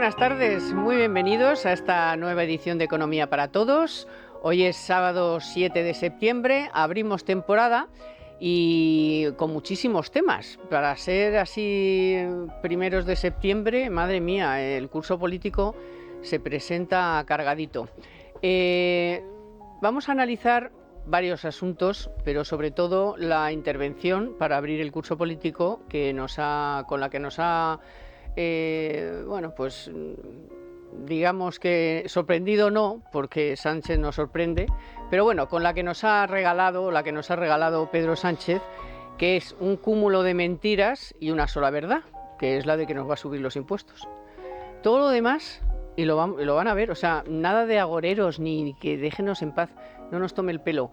buenas tardes, muy bienvenidos a esta nueva edición de Economía para Todos. Hoy es sábado 7 de septiembre, abrimos temporada y con muchísimos temas. Para ser así primeros de septiembre, madre mía, el curso político se presenta cargadito. Vamos a analizar varios asuntos, pero sobre todo la intervención para abrir el curso político con la que nos ha digamos que sorprendido no, porque Sánchez nos sorprende, pero bueno, con la que nos ha regalado Pedro Sánchez, que es un cúmulo de mentiras y una sola verdad, que es la de que nos va a subir los impuestos. Todo lo demás, y lo van a ver, o sea, nada de agoreros ni que déjenos en paz, no nos tome el pelo.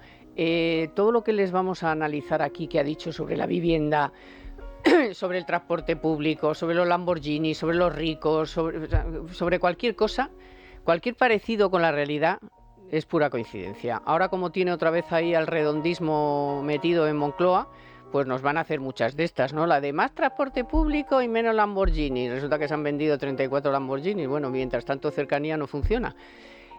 Todo lo que les vamos a analizar aquí que ha dicho sobre la vivienda, sobre el transporte público, sobre los Lamborghini, sobre los ricos, sobre cualquier cosa, cualquier parecido con la realidad es pura coincidencia. Ahora, como tiene otra vez ahí al redondismo metido en Moncloa, pues nos van a hacer muchas de estas, ¿no? La de más transporte público y menos Lamborghini. Resulta que se han vendido 34 Lamborghini. Bueno, mientras tanto cercanía no funciona.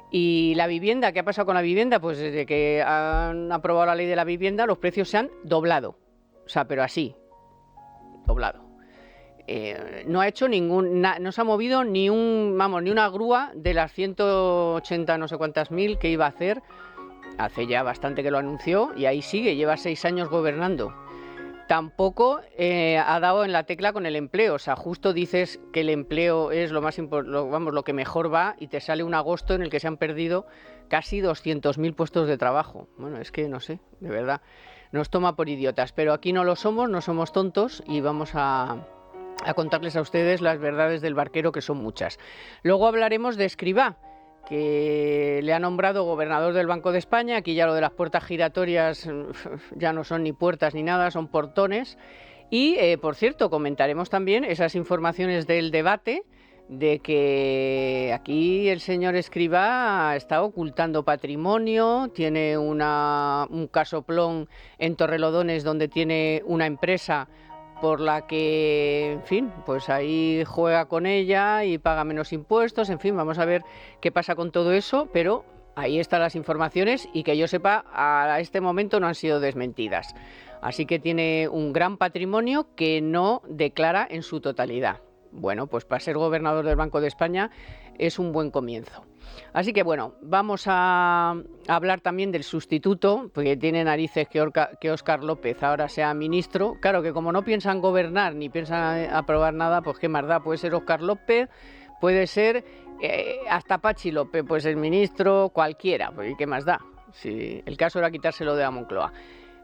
Y la vivienda, ¿qué ha pasado con la vivienda? Pues desde que han aprobado la ley de la vivienda, los precios se han doblado. O sea, pero así, doblado. No ha hecho no se ha movido ni una grúa de las 180 no sé cuántas mil que iba a hacer. Hace ya bastante que lo anunció y ahí sigue, lleva 6 años gobernando. Tampoco ha dado en la tecla con el empleo. O sea, justo dices que el empleo es lo más lo que mejor va y te sale un agosto en el que se han perdido casi 200.000 puestos de trabajo. Bueno, es que no sé, de verdad, nos toma por idiotas. Pero aquí no lo somos, no somos tontos y vamos a contarles a ustedes las verdades del barquero, que son muchas. Luego hablaremos de Escrivá, que le ha nombrado gobernador del Banco de España. Aquí ya lo de las puertas giratorias ya no son ni puertas ni nada, son portones. Y, por cierto, comentaremos también esas informaciones del debate de que aquí el señor Escrivá está ocultando patrimonio, tiene un casoplón en Torrelodones donde tiene una empresa por la que, en fin, pues ahí juega con ella y paga menos impuestos. En fin, vamos a ver qué pasa con todo eso, pero ahí están las informaciones y que yo sepa, a este momento no han sido desmentidas. Así que tiene un gran patrimonio que no declara en su totalidad. Bueno, pues para ser gobernador del Banco de España es un buen comienzo. Así que bueno, vamos a hablar también del sustituto, porque tiene narices que Óscar López ahora sea ministro. Claro que como no piensan gobernar ni piensan aprobar nada, pues qué más da. Puede ser Óscar López, puede ser hasta Pachi López, pues el ministro cualquiera, pues qué más da. Si el caso era quitárselo de la Moncloa.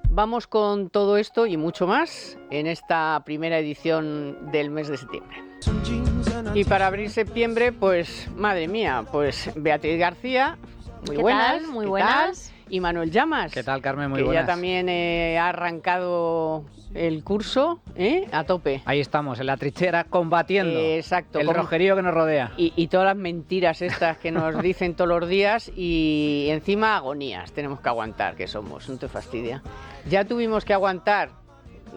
Vamos con todo esto y mucho más en esta primera edición del mes de septiembre. Y para abrir septiembre, pues madre mía, pues Beatriz García, muy buenas. ¿Qué tal? Muy buenas. Y Manuel Llamas. ¿Qué tal, Carmen? Muy que buenas. Ya también ha arrancado el curso a tope. Ahí estamos, en la trinchera, combatiendo Exacto, el rojerío que nos rodea. Y todas las mentiras estas que nos dicen todos los días y encima agonías tenemos que aguantar, que somos, no te fastidia. Ya tuvimos que aguantar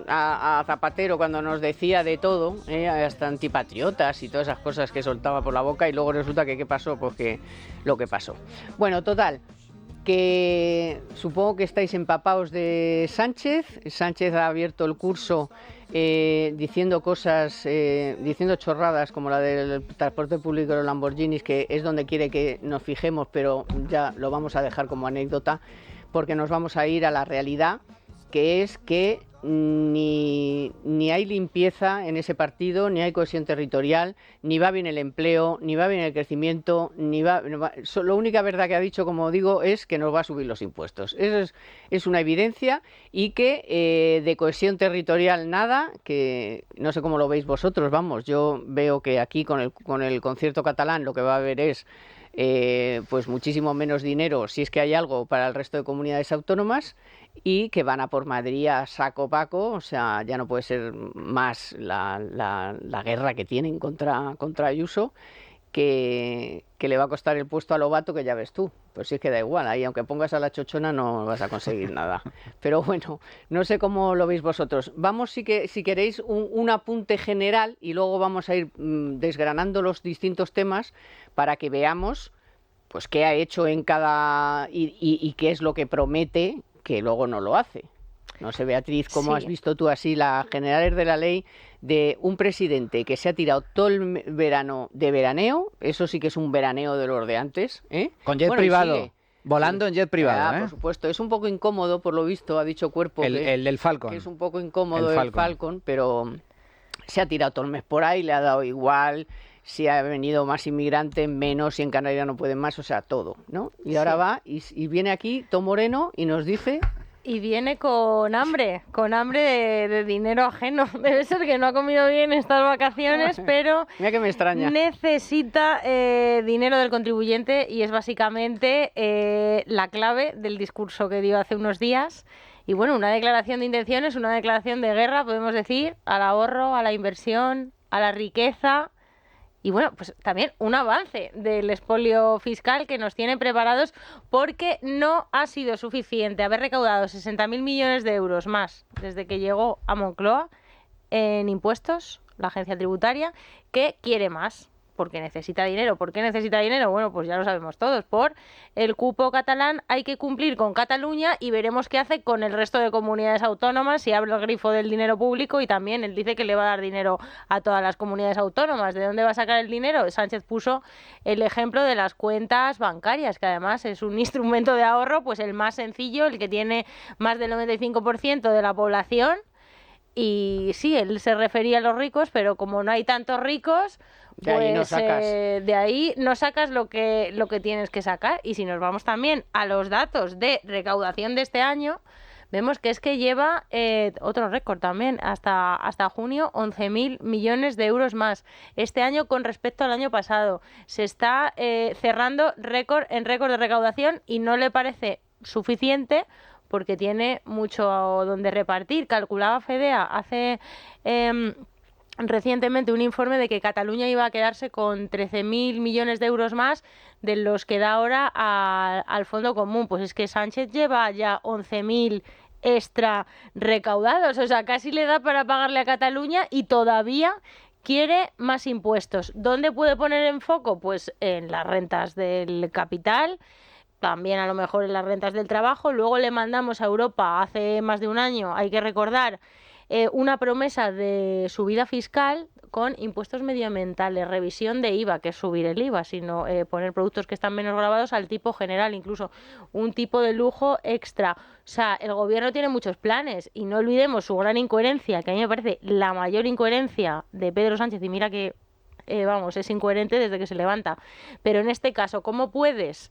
a Zapatero cuando nos decía de todo, hasta antipatriotas y todas esas cosas que soltaba por la boca, y luego resulta que ¿qué pasó? Pues que lo que pasó. Bueno, total, que supongo que estáis empapados de Sánchez. Sánchez ha abierto el curso diciendo cosas, diciendo chorradas como la del transporte público de los Lamborghinis, que es donde quiere que nos fijemos, pero ya lo vamos a dejar como anécdota, porque nos vamos a ir a la realidad, que es que ni hay limpieza en ese partido, ni hay cohesión territorial, ni va bien el empleo, ni va bien el crecimiento, la única verdad que ha dicho, como digo, es que nos va a subir los impuestos. Eso es una evidencia, y que de cohesión territorial nada, que no sé cómo lo veis vosotros, vamos, yo veo que aquí con el concierto catalán lo que va a haber es pues muchísimo menos dinero, si es que hay algo, para el resto de comunidades autónomas, y que van a por Madrid a saco paco. O sea, ya no puede ser más la guerra que tienen contra Ayuso, que le va a costar el puesto a Lobato, que ya ves tú. Pues sí que da igual, ahí aunque pongas a la chochona no vas a conseguir nada. Pero bueno, no sé cómo lo veis vosotros. Vamos, si queréis, un apunte general y luego vamos a ir desgranando los distintos temas para que veamos pues qué ha hecho en cada... y qué es lo que promete que luego no lo hace. No sé, Beatriz, ¿cómo has visto tú así las generales de la ley de un presidente que se ha tirado todo el verano de veraneo? Eso sí que es un veraneo de los de antes, ¿eh? Con jet privado, volando en jet privado, ¿eh? Por supuesto, es un poco incómodo, por lo visto, ha dicho Cuerpo el del Falcon. Que es un poco incómodo el Falcon, pero se ha tirado todo el mes por ahí, le ha dado igual si ha venido más inmigrantes, menos, si en Canarias no pueden más, o sea, todo, ¿no? Y ahora va y viene aquí Tom Moreno y nos dice... Y viene con hambre de dinero ajeno. Debe ser que no ha comido bien estas vacaciones, pero mira que me extraña. Necesita dinero del contribuyente y es básicamente la clave del discurso que dio hace unos días. Y bueno, una declaración de intenciones, una declaración de guerra, podemos decir, al ahorro, a la inversión, a la riqueza. Y bueno, pues también un avance del expolio fiscal que nos tiene preparados, porque no ha sido suficiente haber recaudado 60.000 millones de euros más desde que llegó a Moncloa en impuestos, la agencia tributaria, que quiere más. Porque necesita dinero. ¿Por qué necesita dinero? Bueno, pues ya lo sabemos todos. Por el cupo catalán hay que cumplir con Cataluña y veremos qué hace con el resto de comunidades autónomas, si abre el grifo del dinero público, y también él dice que le va a dar dinero a todas las comunidades autónomas. ¿De dónde va a sacar el dinero? Sánchez puso el ejemplo de las cuentas bancarias, que además es un instrumento de ahorro, pues el más sencillo, el que tiene más del 95% de la población. Y sí, él se refería a los ricos, pero como no hay tantos ricos, de ahí no sacas. De ahí no sacas lo que tienes que sacar. Y si nos vamos también a los datos de recaudación de este año, vemos que es que lleva otro récord también, hasta junio, 11.000 millones de euros más este año con respecto al año pasado. Se está cerrando récord en récord de recaudación y no le parece suficiente, porque tiene mucho donde repartir. Calculaba Fedea hace recientemente un informe de que Cataluña iba a quedarse con 13.000 millones de euros más de los que da ahora al Fondo Común. Pues es que Sánchez lleva ya 11.000 extra recaudados, o sea, casi le da para pagarle a Cataluña y todavía quiere más impuestos. ¿Dónde puede poner en foco? Pues en las rentas del capital, también a lo mejor en las rentas del trabajo. Luego le mandamos a Europa hace más de un año, hay que recordar, una promesa de subida fiscal con impuestos medioambientales, revisión de IVA, que es subir el IVA, sino poner productos que están menos gravados al tipo general, incluso un tipo de lujo extra. O sea, el gobierno tiene muchos planes y no olvidemos su gran incoherencia, que a mí me parece la mayor incoherencia de Pedro Sánchez, y mira que, es incoherente desde que se levanta. Pero en este caso, ¿cómo puedes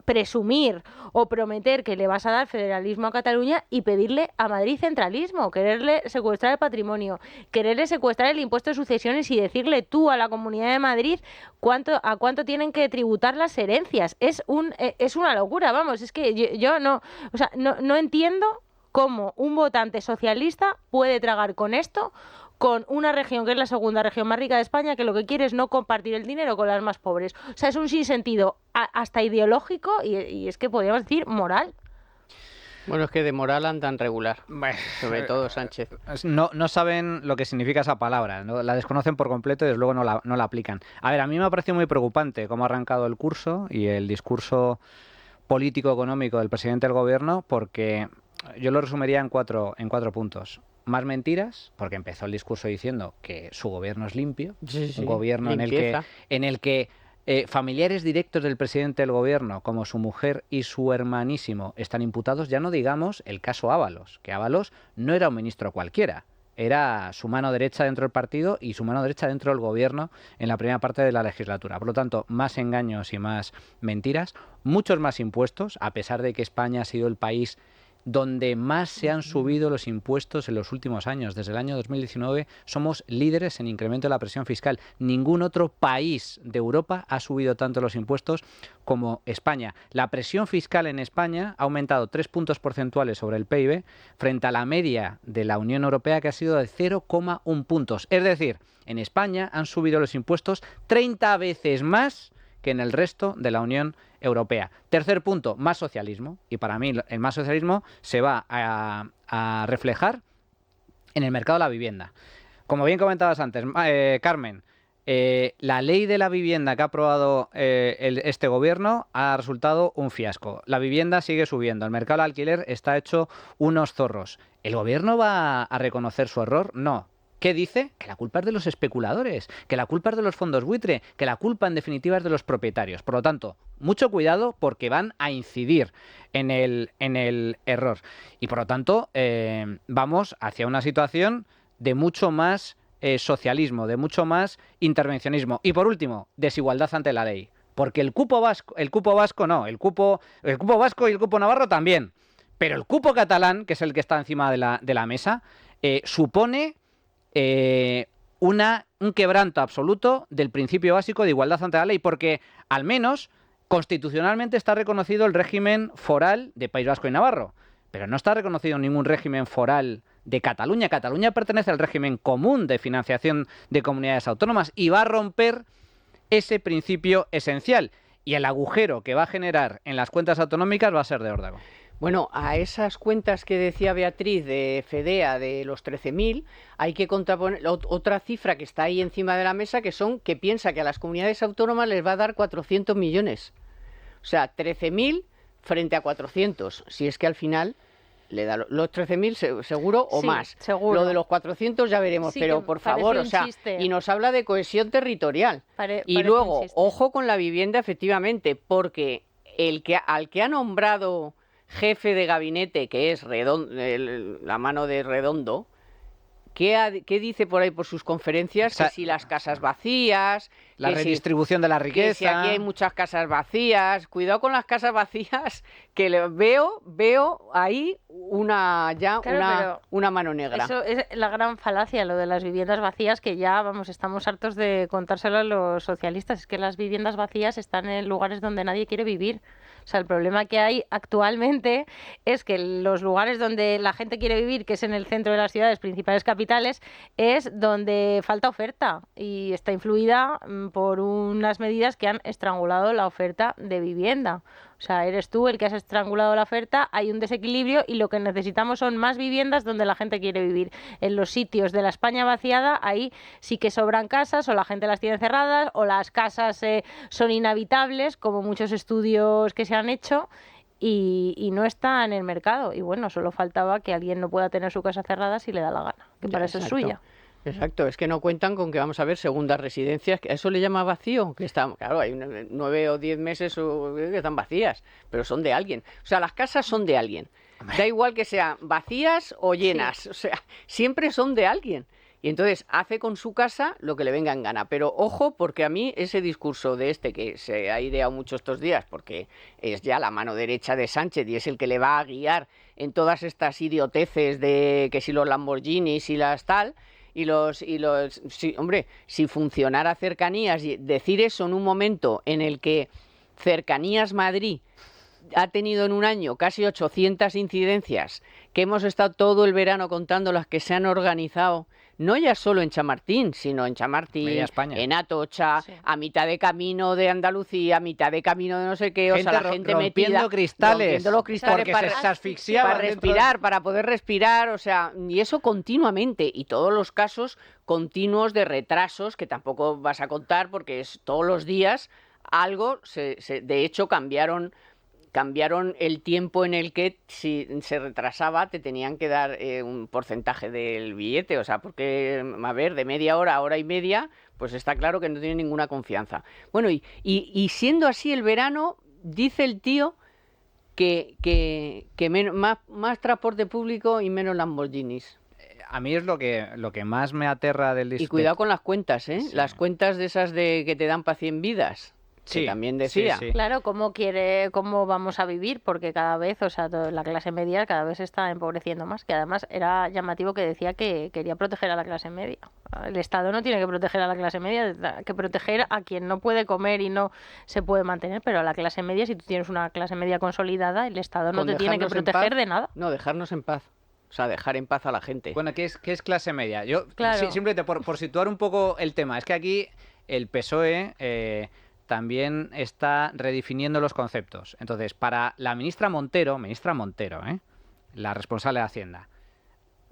presumir o prometer que le vas a dar federalismo a Cataluña y pedirle a Madrid centralismo, quererle secuestrar el patrimonio, quererle secuestrar el impuesto de sucesiones y decirle tú a la Comunidad de Madrid a cuánto tienen que tributar las herencias? Es una locura, vamos, es que yo no, o sea, no entiendo cómo un votante socialista puede tragar con esto, con una región que es la segunda región más rica de España, que lo que quiere es no compartir el dinero con las más pobres. O sea, es un sinsentido hasta ideológico y es que podríamos decir moral. Bueno, es que de moral andan regular, sobre todo Sánchez. No saben lo que significa esa palabra, ¿no? La desconocen por completo y desde luego no la aplican. A ver, a mí me ha parecido muy preocupante cómo ha arrancado el curso y el discurso político-económico del presidente del gobierno, porque yo lo resumiría en cuatro puntos. Más mentiras, porque empezó el discurso diciendo que su gobierno es limpio, un gobierno en el que familiares directos del presidente del gobierno, como su mujer y su hermanísimo, están imputados. Ya no digamos el caso Ábalos, que Ábalos no era un ministro cualquiera, era su mano derecha dentro del partido y su mano derecha dentro del gobierno en la primera parte de la legislatura. Por lo tanto, más engaños y más mentiras, muchos más impuestos, a pesar de que España ha sido el país donde más se han subido los impuestos en los últimos años. Desde el año 2019 somos líderes en incremento de la presión fiscal. Ningún otro país de Europa ha subido tanto los impuestos como España. La presión fiscal en España ha aumentado 3 puntos porcentuales sobre el PIB frente a la media de la Unión Europea, que ha sido de 0,1 puntos. Es decir, en España han subido los impuestos 30 veces más que en el resto de la Unión Europea. Tercer punto, más socialismo. Y para mí el más socialismo se va a reflejar en el mercado de la vivienda. Como bien comentabas antes, Carmen, la ley de la vivienda que ha aprobado este gobierno ha resultado un fiasco. La vivienda sigue subiendo, el mercado del alquiler está hecho unos zorros. ¿El gobierno va a reconocer su error? No. ¿Qué dice? Que la culpa es de los especuladores, que la culpa es de los fondos buitre, que la culpa en definitiva es de los propietarios. Por lo tanto, mucho cuidado porque van a incidir en el error. Y por lo tanto, vamos hacia una situación de mucho más socialismo, de mucho más intervencionismo. Y por último, desigualdad ante la ley. Porque el cupo vasco no, el cupo vasco y el cupo navarro también. Pero el cupo catalán, que es el que está encima de la mesa, supone un quebranto absoluto del principio básico de igualdad ante la ley, porque al menos constitucionalmente está reconocido el régimen foral de País Vasco y Navarro, pero no está reconocido ningún régimen foral de Cataluña. Cataluña pertenece al régimen común de financiación de comunidades autónomas y va a romper ese principio esencial, y el agujero que va a generar en las cuentas autonómicas va a ser de órdago. Bueno, a esas cuentas que decía Beatriz de FEDEA de los 13.000, hay que contraponer otra cifra que está ahí encima de la mesa, que piensa que a las comunidades autónomas les va a dar 400 millones. O sea, 13.000 frente a 400, si es que al final le da los 13.000 seguro o sí, más. Seguro. Lo de los 400 ya veremos, Sí, pero por favor, o sea, y nos habla de cohesión territorial. Y luego, ojo con la vivienda, efectivamente, porque al que ha nombrado jefe de gabinete, que es la mano de Redondo, ¿qué dice por ahí por sus conferencias? Que si las casas vacías... La redistribución de la riqueza... Que si aquí hay muchas casas vacías... Cuidado con las casas vacías, que veo ahí una mano negra. Eso es la gran falacia, lo de las viviendas vacías, que ya, estamos hartos de contárselo a los socialistas. Es que las viviendas vacías están en lugares donde nadie quiere vivir. O sea, el problema que hay actualmente es que los lugares donde la gente quiere vivir, que es en el centro de las ciudades principales capitales, es donde falta oferta y está influida por unas medidas que han estrangulado la oferta de vivienda. O sea, eres tú el que has estrangulado la oferta, hay un desequilibrio y lo que necesitamos son más viviendas donde la gente quiere vivir. En los sitios de la España vaciada, ahí sí que sobran casas, o la gente las tiene cerradas, o las casas son inhabitables, como muchos estudios que se han hecho, y no está en el mercado. Y bueno, solo faltaba que alguien no pueda tener su casa cerrada si le da la gana, que para eso es suya. Exacto, es que no cuentan con que vamos a ver segundas residencias, que eso le llama vacío, que está, claro, hay 9 o 10 meses que están vacías, pero son de alguien. O sea, las casas son de alguien. Da igual que sean vacías o llenas, sí. O sea, siempre son de alguien. Y entonces hace con su casa lo que le venga en gana. Pero ojo, porque a mí ese discurso de que se ha ideado mucho estos días, porque es ya la mano derecha de Sánchez y es el que le va a guiar en todas estas idioteces de que si los Lamborghinis y las tal... si funcionara Cercanías, y decir eso en un momento en el que Cercanías Madrid ha tenido en un año casi 800 incidencias, que hemos estado todo el verano contando las que se han organizado, no ya solo en Chamartín, sino en Chamartín, en Atocha, sí. A mitad de camino de Andalucía, a mitad de camino de no sé qué, o sea, la gente rompiendo cristales, los cristales porque se asfixiaban para respirar, para poder respirar, o sea, y eso continuamente, y todos los casos continuos de retrasos, que tampoco vas a contar porque es todos los días algo, de hecho cambiaron el tiempo en el que si se retrasaba te tenían que dar un porcentaje del billete, o sea, porque, a ver, de media hora a hora y media, pues está claro que no tiene ninguna confianza. Bueno, y siendo así el verano, dice el tío que más transporte público y menos Lamborghinis. A mí es lo que más me aterra del discurso. Y cuidado con las cuentas, Sí. Las cuentas de esas que te dan para 100 vidas. que Sí, también decía. sí. Claro, cómo vamos a vivir, porque cada vez, o sea, la clase media cada vez se está empobreciendo más, que además era llamativo que decía que quería proteger a la clase media. El Estado no tiene que proteger a la clase media, tiene que proteger a quien no puede comer y no se puede mantener, pero a la clase media, si tú tienes una clase media consolidada, el Estado no Con te tiene que dejarnos en proteger paz, de nada. No, dejarnos en paz. O sea, dejar en paz a la gente. Bueno, ¿qué es clase media? Yo, Claro. simplemente por situar un poco el tema, es que aquí el PSOE también está redefiniendo los conceptos. Entonces, para la ministra Montero, la responsable de Hacienda,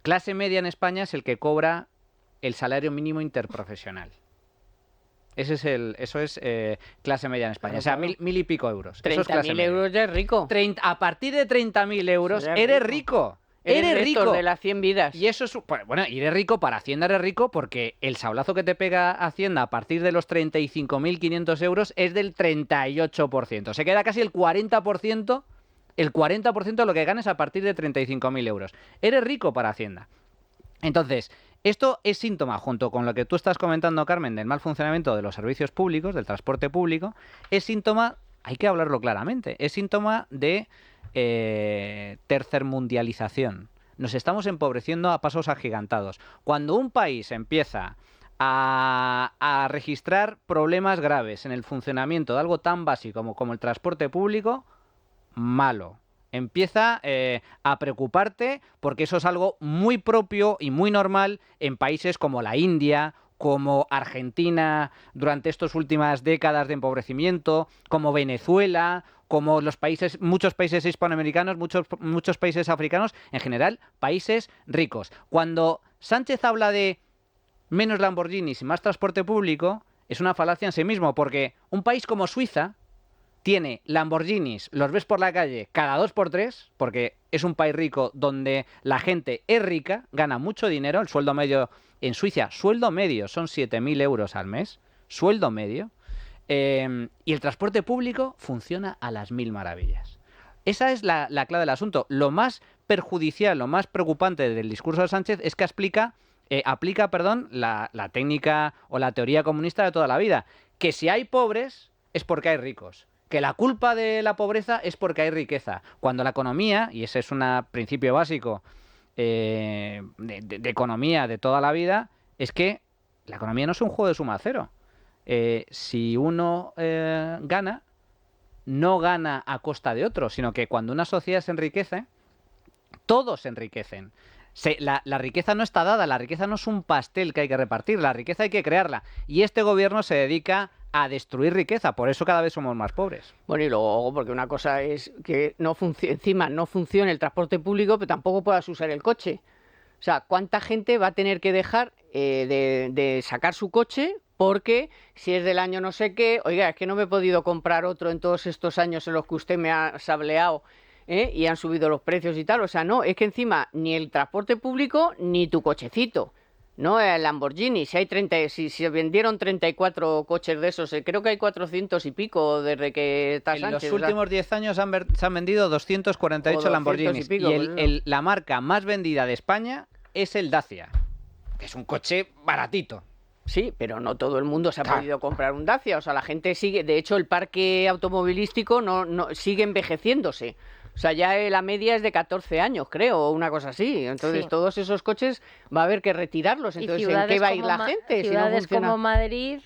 clase media en España es el que cobra el salario mínimo interprofesional. Eso es clase media en España. Claro, o sea, claro. mil y pico euros. Eso es clase 30.000 media. euros ya es rico. A partir de 30.000 euros, Ya eres rico. Eres de estos rico. de las 100 vidas. Y eso es, bueno, y eres rico, para Hacienda eres rico porque el sablazo que te pega Hacienda a partir de los 35.500 euros es del 38%. Se queda casi el 40% de lo que ganes a partir de 35.000 euros. Eres rico para Hacienda. Entonces, esto es síntoma, junto con lo que tú estás comentando, Carmen, del mal funcionamiento de los servicios públicos, del transporte público, es síntoma, hay que hablarlo claramente, es síntoma de tercermundialización. Nos estamos empobreciendo a pasos agigantados. Cuando un país empieza a registrar problemas graves en el funcionamiento de algo tan básico como el transporte público, malo. Empieza a preocuparte porque eso es algo muy propio y muy normal en países como la India, como Argentina durante estas últimas décadas de empobrecimiento, como Venezuela, como muchos países hispanoamericanos, muchos países africanos, en general, países ricos. Cuando Sánchez habla de menos Lamborghinis y más transporte público, es una falacia en sí mismo, porque un país como Suiza tiene Lamborghinis, los ves por la calle cada 2 por 3, porque es un país rico donde la gente es rica, gana mucho dinero. El sueldo medio en Suiza, sueldo medio, son 7.000 euros al mes, sueldo medio, y el transporte público funciona a las mil maravillas. Esa es la clave del asunto. Lo más perjudicial, lo más preocupante del discurso de Sánchez es que aplica la técnica o la teoría comunista de toda la vida, que si hay pobres es porque hay ricos, que la culpa de la pobreza es porque hay riqueza, cuando la economía, y ese es un principio básico de economía de toda la vida, es que la economía no es un juego de suma cero. Si uno gana, no gana a costa de otro, sino que cuando una sociedad se enriquece, todos se enriquecen. La riqueza no está dada, la riqueza no es un pastel que hay que repartir, la riqueza hay que crearla. Y este gobierno se dedica a destruir riqueza, por eso cada vez somos más pobres. Bueno, y luego, porque una cosa es que encima no funcione el transporte público, pero tampoco puedas usar el coche. O sea, ¿cuánta gente va a tener que dejar de sacar su coche? Porque si es del año no sé qué, oiga, es que no me he podido comprar otro en todos estos años en los que usted me ha sableado, y han subido los precios y tal. O sea, no, es que encima ni el transporte público ni tu cochecito. No, el Lamborghini, si se vendieron 34 coches de esos, creo que hay 400 y pico desde que está Sánchez. En los últimos 10 años se han vendido 248 Lamborghinis. Y pico, la marca más vendida de España es el Dacia, que es un coche baratito. Sí, pero no todo el mundo se ha podido comprar un Dacia. O sea, la gente sigue, de hecho, el parque automovilístico no sigue envejeciéndose. O sea, ya la media es de 14 años, creo, o una cosa así. Entonces, sí, todos esos coches va a haber que retirarlos. Entonces, ¿en qué va a ir la gente? Ciudades si no como Madrid,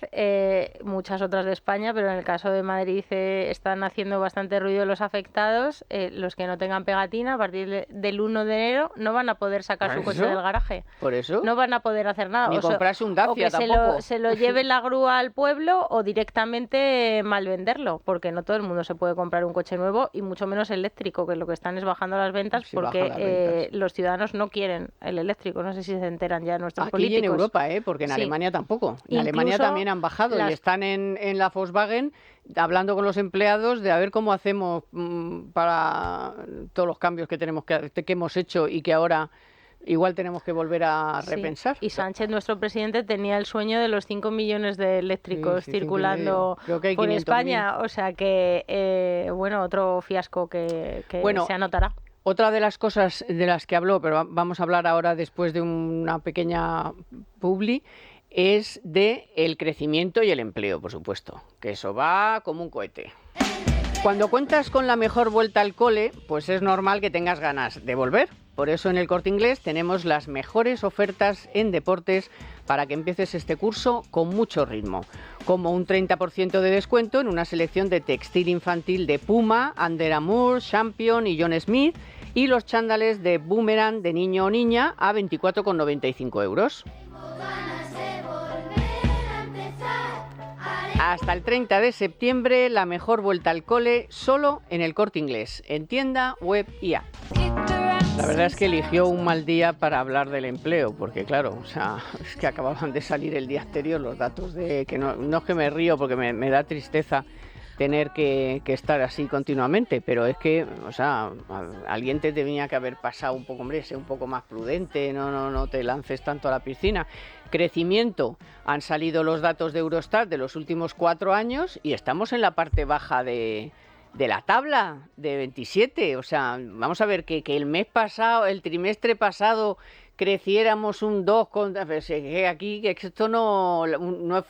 muchas otras de España, pero en el caso de Madrid están haciendo bastante ruido los afectados. Los que no tengan pegatina, a partir del 1 de enero, no van a poder sacar su coche del garaje. ¿Por eso? No van a poder hacer nada. Ni comprarse un Dacia o que tampoco. se lo lleve la grúa al pueblo o directamente mal venderlo, porque no todo el mundo se puede comprar un coche nuevo y mucho menos eléctrico, que lo que están es bajando las ventas, Sí, porque bajan las ventas. los ciudadanos no quieren el eléctrico. No sé si se enteran ya nuestros Aquí políticos. y en Europa, porque en Sí. Alemania tampoco. En Incluso Alemania también han bajado y están en la Volkswagen hablando con los empleados de a ver cómo hacemos para todos los cambios que hemos hecho y que ahora igual tenemos que volver a repensar. Sí. Y Sánchez, nuestro presidente, tenía el sueño de los 5 millones de eléctricos Sí, circulando creo que hay por 500.000. España. O sea que, otro fiasco que se anotará. Otra de las cosas de las que habló, pero vamos a hablar ahora después de una pequeña publi, es de el crecimiento y el empleo, por supuesto, que eso va como un cohete. Cuando cuentas con la mejor vuelta al cole, pues es normal que tengas ganas de volver. Por eso en el Corte Inglés tenemos las mejores ofertas en deportes para que empieces este curso con mucho ritmo, como un 30% de descuento en una selección de textil infantil de Puma, Under Armour, Champion y John Smith, y los chándales de Boomerang de niño o niña a 24,95 euros. Hasta el 30 de septiembre, la mejor vuelta al cole solo en el Corte Inglés, en tienda, web y app. La verdad es que eligió un mal día para hablar del empleo, porque claro, o sea, es que acababan de salir el día anterior los datos de que no es que me río porque me da tristeza tener que estar así continuamente, pero es que, o sea, alguien te tenía que haber pasado un poco, hombre, sé un poco más prudente, no te lances tanto a la piscina. Crecimiento, han salido los datos de Eurostat de los últimos 4 años y estamos en la parte baja de la tabla de 27, o sea, vamos a ver que el mes pasado, el trimestre pasado creciéramos un 2 que aquí que esto no la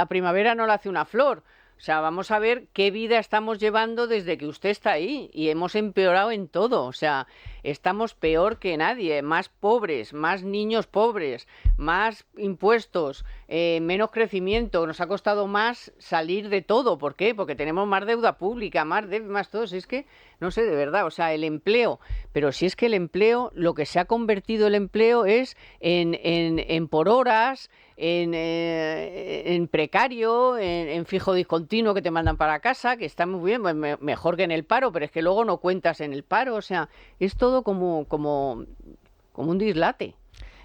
primavera no la hace una flor. O sea, vamos a ver qué vida estamos llevando desde que usted está ahí y hemos empeorado en todo. O sea, estamos peor que nadie, más pobres, más niños pobres, más impuestos, menos crecimiento. Nos ha costado más salir de todo. ¿Por qué? Porque tenemos más deuda pública, más todo. Si es que, no sé, de verdad, o sea, el empleo. Pero si es que el empleo, lo que se ha convertido el empleo es en por horas, en precario, en fijo discontinuo que te mandan para casa, que está muy bien, mejor que en el paro, pero es que luego no cuentas en el paro, o sea, es todo como un dislate.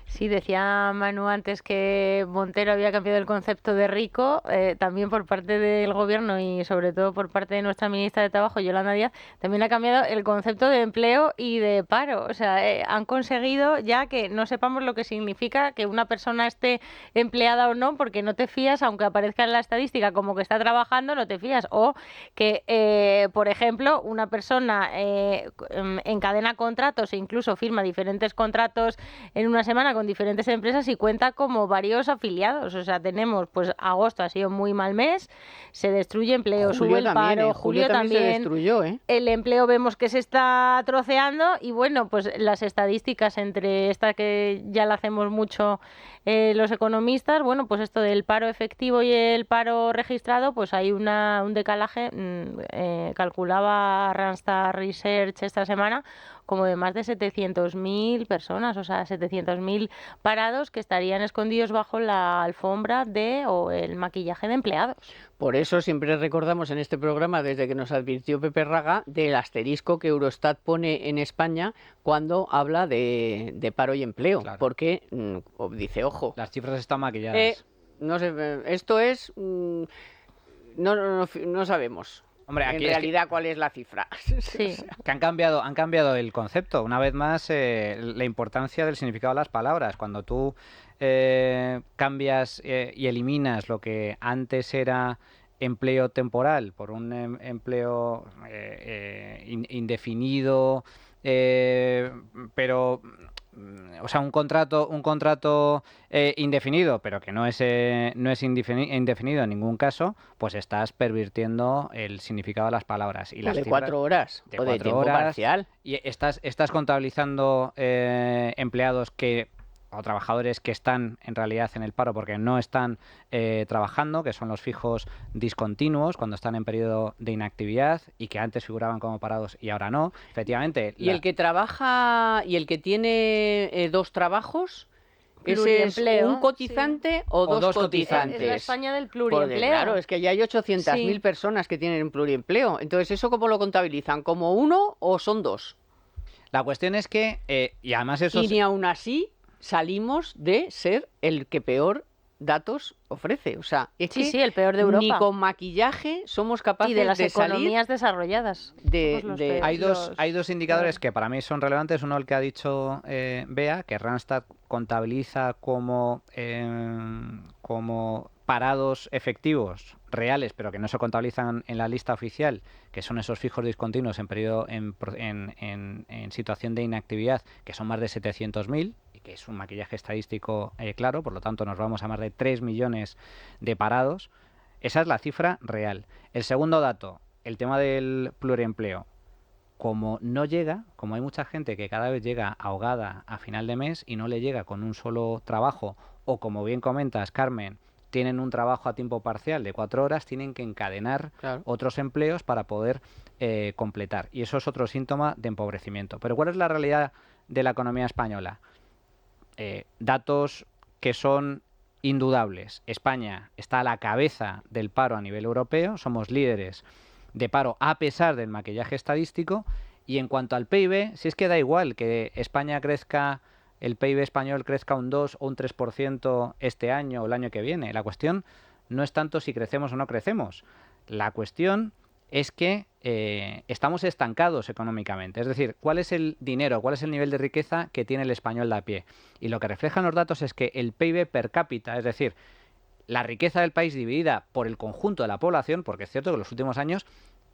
Sí, decía Manu antes que Montero había cambiado el concepto de rico, también por parte del gobierno y sobre todo por parte de nuestra ministra de Trabajo, Yolanda Díaz, también ha cambiado el concepto de empleo y de paro. O sea, han conseguido ya que no sepamos lo que significa que una persona esté empleada o no, porque no te fías, aunque aparezca en la estadística como que está trabajando, no te fías. O que, por ejemplo, una persona encadena contratos e incluso firma diferentes contratos en una semana con diferentes empresas y cuenta como varios afiliados. O sea, tenemos, pues agosto ha sido muy mal mes, se destruye empleo, sube el paro, julio también se destruyó, el empleo vemos que se está troceando y bueno, pues las estadísticas entre esta que ya la hacemos mucho los economistas, bueno, pues esto del paro efectivo y el paro registrado, pues hay un decalaje, calculaba Randstad Research esta semana, como de más de 700.000 personas, o sea, 700.000 parados que estarían escondidos bajo la alfombra o el maquillaje de empleados. Por eso siempre recordamos en este programa, desde que nos advirtió Pepe Raga, del asterisco que Eurostat pone en España cuando habla de paro y empleo, claro. Porque dice, ojo, las cifras están maquilladas. No sé, esto es... no sabemos. Hombre, aquí en realidad, ¿cuál es la cifra? Sí. Que han cambiado el concepto. Una vez más, la importancia del significado de las palabras. Cuando tú cambias y eliminas lo que antes era empleo temporal por un empleo indefinido, pero... O sea, un contrato indefinido, pero que no es indefinido en ningún caso, pues estás pervirtiendo el significado de las palabras. Y las de 4 horas, o de tiempo parcial. Y estás contabilizando empleados o trabajadores que están en realidad en el paro porque no están trabajando, que son los fijos discontinuos cuando están en periodo de inactividad y que antes figuraban como parados y ahora no. Efectivamente. Y el que trabaja y el que tiene 2 trabajos, ¿ese es un cotizante o dos cotizantes? Es la España del pluriempleo. Claro, es que ya hay 800.000 personas que tienen un pluriempleo. Entonces, ¿eso cómo lo contabilizan? ¿Como 1 o son 2? La cuestión es que, y además eso... Y ni aún así salimos de ser el que peor datos ofrece. O sea, es que el peor de Europa. Ni con maquillaje somos capaces de las salir economías desarrolladas. Hay dos indicadores que para mí son relevantes. Uno, el que ha dicho Bea, que Randstad contabiliza como parados efectivos reales, pero que no se contabilizan en la lista oficial, que son esos fijos discontinuos en situación de inactividad, que son más de 700.000 que es un maquillaje estadístico claro, por lo tanto nos vamos a más de 3 millones de parados. Esa es la cifra real. El segundo dato, el tema del pluriempleo. Como no llega, como hay mucha gente que cada vez llega ahogada a final de mes y no le llega con un solo trabajo, o como bien comentas, Carmen, tienen un trabajo a tiempo parcial de 4 horas, tienen que encadenar otros empleos para poder completar. Y eso es otro síntoma de empobrecimiento. Pero ¿cuál es la realidad de la economía española? Datos que son indudables. España está a la cabeza del paro a nivel europeo, somos líderes de paro a pesar del maquillaje estadístico. Y en cuanto al PIB, si es que da igual que España crezca, el PIB español crezca un 2 o un 3% este año o el año que viene. La cuestión no es tanto si crecemos o no crecemos. La cuestión es que estamos estancados económicamente. Es decir, ¿cuál es el dinero, cuál es el nivel de riqueza que tiene el español de a pie? Y lo que reflejan los datos es que el PIB per cápita, es decir, la riqueza del país dividida por el conjunto de la población, porque es cierto que en los últimos años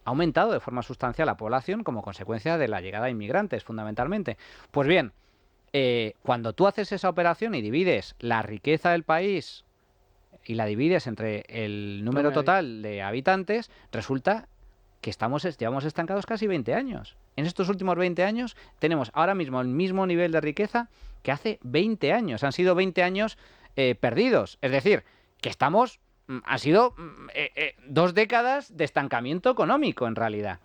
ha aumentado de forma sustancial la población como consecuencia de la llegada de inmigrantes, fundamentalmente. Pues bien, cuando tú haces esa operación y divides la riqueza del país y la divides entre el número total de habitantes, resulta que llevamos estancados casi 20 años. En estos últimos 20 años tenemos ahora mismo el mismo nivel de riqueza que hace 20 años. Han sido 20 años perdidos. Es decir, que han sido 2 décadas de estancamiento económico en realidad.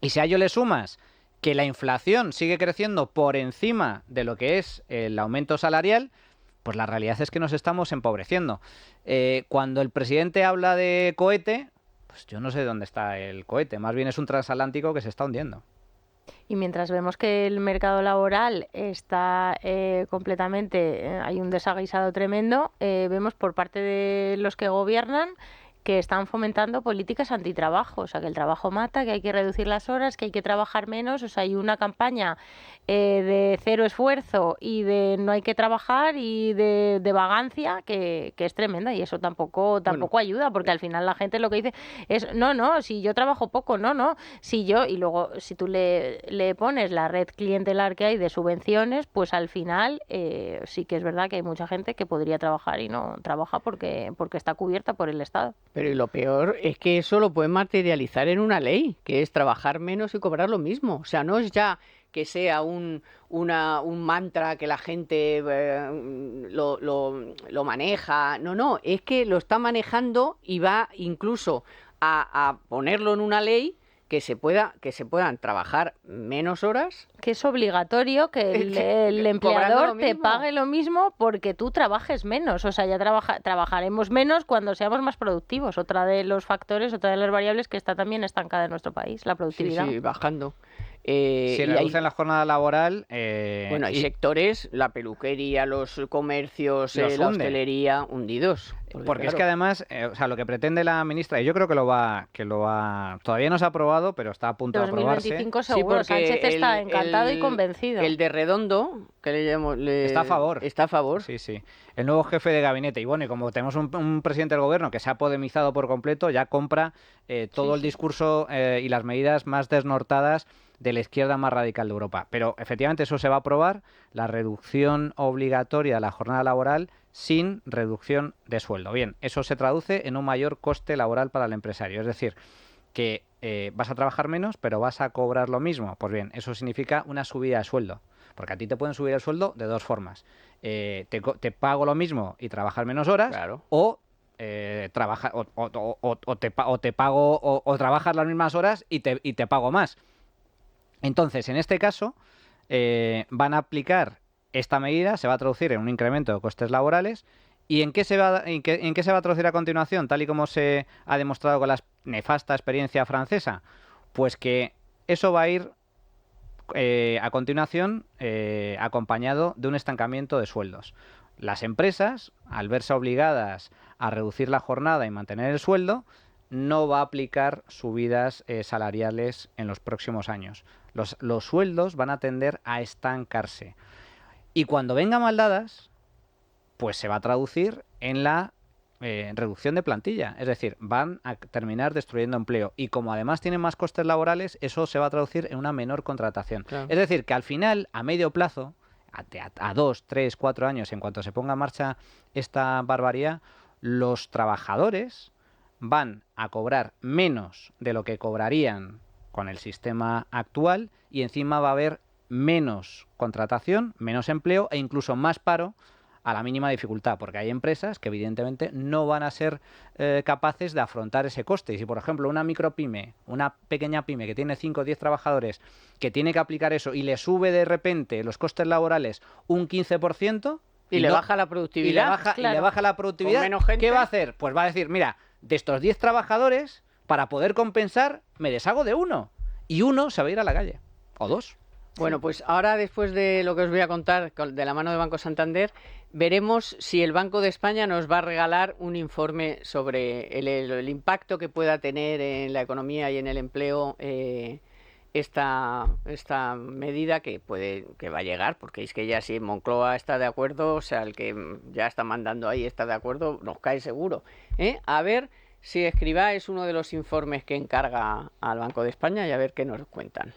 Y si a ello le sumas que la inflación sigue creciendo por encima de lo que es el aumento salarial, pues la realidad es que nos estamos empobreciendo. Cuando el presidente habla de cohete, pues yo no sé dónde está el cohete, más bien es un transatlántico que se está hundiendo. Y mientras vemos que el mercado laboral está completamente, hay un desaguisado tremendo, vemos por parte de los que gobiernan que están fomentando políticas antitrabajo, o sea, que el trabajo mata, que hay que reducir las horas, que hay que trabajar menos, o sea, hay una campaña de cero esfuerzo y de no hay que trabajar y de vagancia que es tremenda, y eso tampoco ayuda, porque al final la gente lo que dice es, no, si yo trabajo poco, no, si yo, y luego si tú le pones la red clientelar que hay de subvenciones, pues al final sí que es verdad que hay mucha gente que podría trabajar y no trabaja porque está cubierta por el Estado. Pero y lo peor es que eso lo pueden materializar en una ley, que es trabajar menos y cobrar lo mismo. O sea, no es ya que sea un mantra que la gente lo maneja. No, es que lo está manejando y va incluso a ponerlo en una ley que se puedan trabajar menos horas. Que es obligatorio que el empleador te pague lo mismo porque tú trabajes menos. O sea, ya trabajaremos menos cuando seamos más productivos. Otra de los factores, otra de las variables que está también estancada en nuestro país, la productividad. Sí, bajando. Si reducen la jornada laboral... bueno, hay sectores, la peluquería, los comercios, la hostelería, hundidos. Porque claro, es que además, o sea, lo que pretende la ministra, y yo creo que lo va, todavía no se ha aprobado, pero está a punto de aprobarse. 2025 seguro, sí, Sánchez está encantado y convencido. El de Redondo, que le llamamos... está a favor. Está a favor. Sí. El nuevo jefe de gabinete. Y bueno, y como tenemos un presidente del gobierno que se ha podemizado por completo, ya compra todo el discurso y las medidas más desnortadas de la izquierda más radical de Europa. Pero efectivamente eso se va a aprobar, la reducción obligatoria de la jornada laboral sin reducción de sueldo. Bien, eso se traduce en un mayor coste laboral para el empresario. Es decir, que vas a trabajar menos, pero vas a cobrar lo mismo. Pues bien, eso significa una subida de sueldo. Porque a ti te pueden subir el sueldo de 2 formas. Te pago lo mismo y trabajar menos horas, claro, o trabajar te pago o trabajas las mismas horas y te pago más. Entonces, en este caso, van a aplicar esta medida, se va a traducir en un incremento de costes laborales. ¿Y en qué se va a traducir a continuación, tal y como se ha demostrado con la nefasta experiencia francesa? Pues que eso va a ir a continuación acompañado de un estancamiento de sueldos. Las empresas, al verse obligadas a reducir la jornada y mantener el sueldo, no va a aplicar subidas salariales en los próximos años. Los sueldos van a tender a estancarse. Y cuando vengan mal dadas, pues se va a traducir en la reducción de plantilla. Es decir, van a terminar destruyendo empleo. Y como además tienen más costes laborales, eso se va a traducir en una menor contratación. Claro. Es decir, que al final, a medio plazo, a 2, 3, 4 años, en cuanto se ponga en marcha esta barbaridad, los trabajadores van a cobrar menos de lo que cobrarían con el sistema actual y encima va a haber menos contratación, menos empleo e incluso más paro a la mínima dificultad, porque hay empresas que evidentemente no van a ser capaces de afrontar ese coste. Y si, por ejemplo, una micropyme, una pequeña pyme que tiene 5 o 10 trabajadores, que tiene que aplicar eso y le sube de repente los costes laborales un 15%... Y le baja la productividad. Y le baja la productividad. Con menos gente. ¿Qué va a hacer? Pues va a decir, mira, de estos 10 trabajadores, para poder compensar, me deshago de uno. Y uno se va a ir a la calle. O 2. Bueno, pues ahora, después de lo que os voy a contar de la mano de Banco Santander, veremos si el Banco de España nos va a regalar un informe sobre el impacto que pueda tener en la economía y en el empleo esta medida que va a llegar, porque es que ya si Moncloa está de acuerdo, o sea, el que ya está mandando ahí está de acuerdo, nos cae seguro. A ver si Escrivá es uno de los informes que encarga al Banco de España y a ver qué nos cuentan.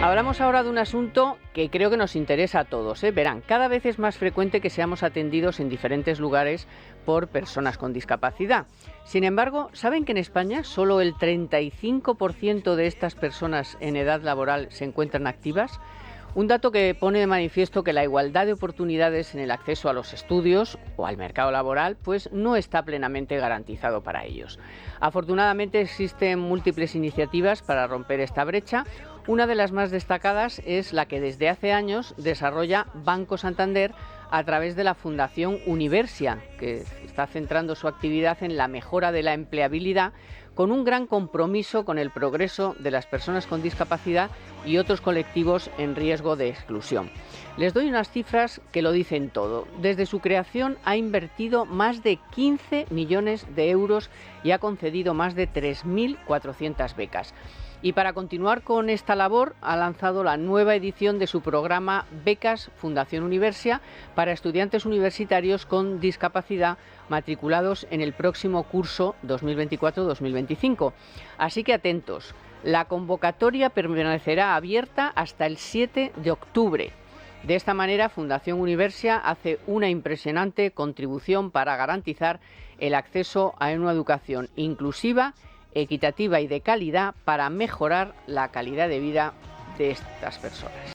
Hablamos ahora de un asunto que creo que nos interesa a todos. Verán, cada vez es más frecuente que seamos atendidos en diferentes lugares por personas con discapacidad. Sin embargo, ¿saben que en España solo el 35% de estas personas en edad laboral se encuentran activas? Un dato que pone de manifiesto que la igualdad de oportunidades en el acceso a los estudios o al mercado laboral pues no está plenamente garantizado para ellos. Afortunadamente existen múltiples iniciativas para romper esta brecha. Una de las más destacadas es la que desde hace años desarrolla Banco Santander a través de la Fundación Universia, que está centrando su actividad en la mejora de la empleabilidad con un gran compromiso con el progreso de las personas con discapacidad y otros colectivos en riesgo de exclusión. Les doy unas cifras que lo dicen todo. Desde su creación ha invertido más de 15 millones de euros y ha concedido más de 3.400 becas. Y para continuar con esta labor ha lanzado la nueva edición de su programa Becas Fundación Universia para estudiantes universitarios con discapacidad matriculados en el próximo curso 2024-2025. Así que atentos, la convocatoria permanecerá abierta hasta el 7 de octubre. De esta manera, Fundación Universia hace una impresionante contribución para garantizar el acceso a una educación inclusiva, equitativa y de calidad para mejorar la calidad de vida de estas personas.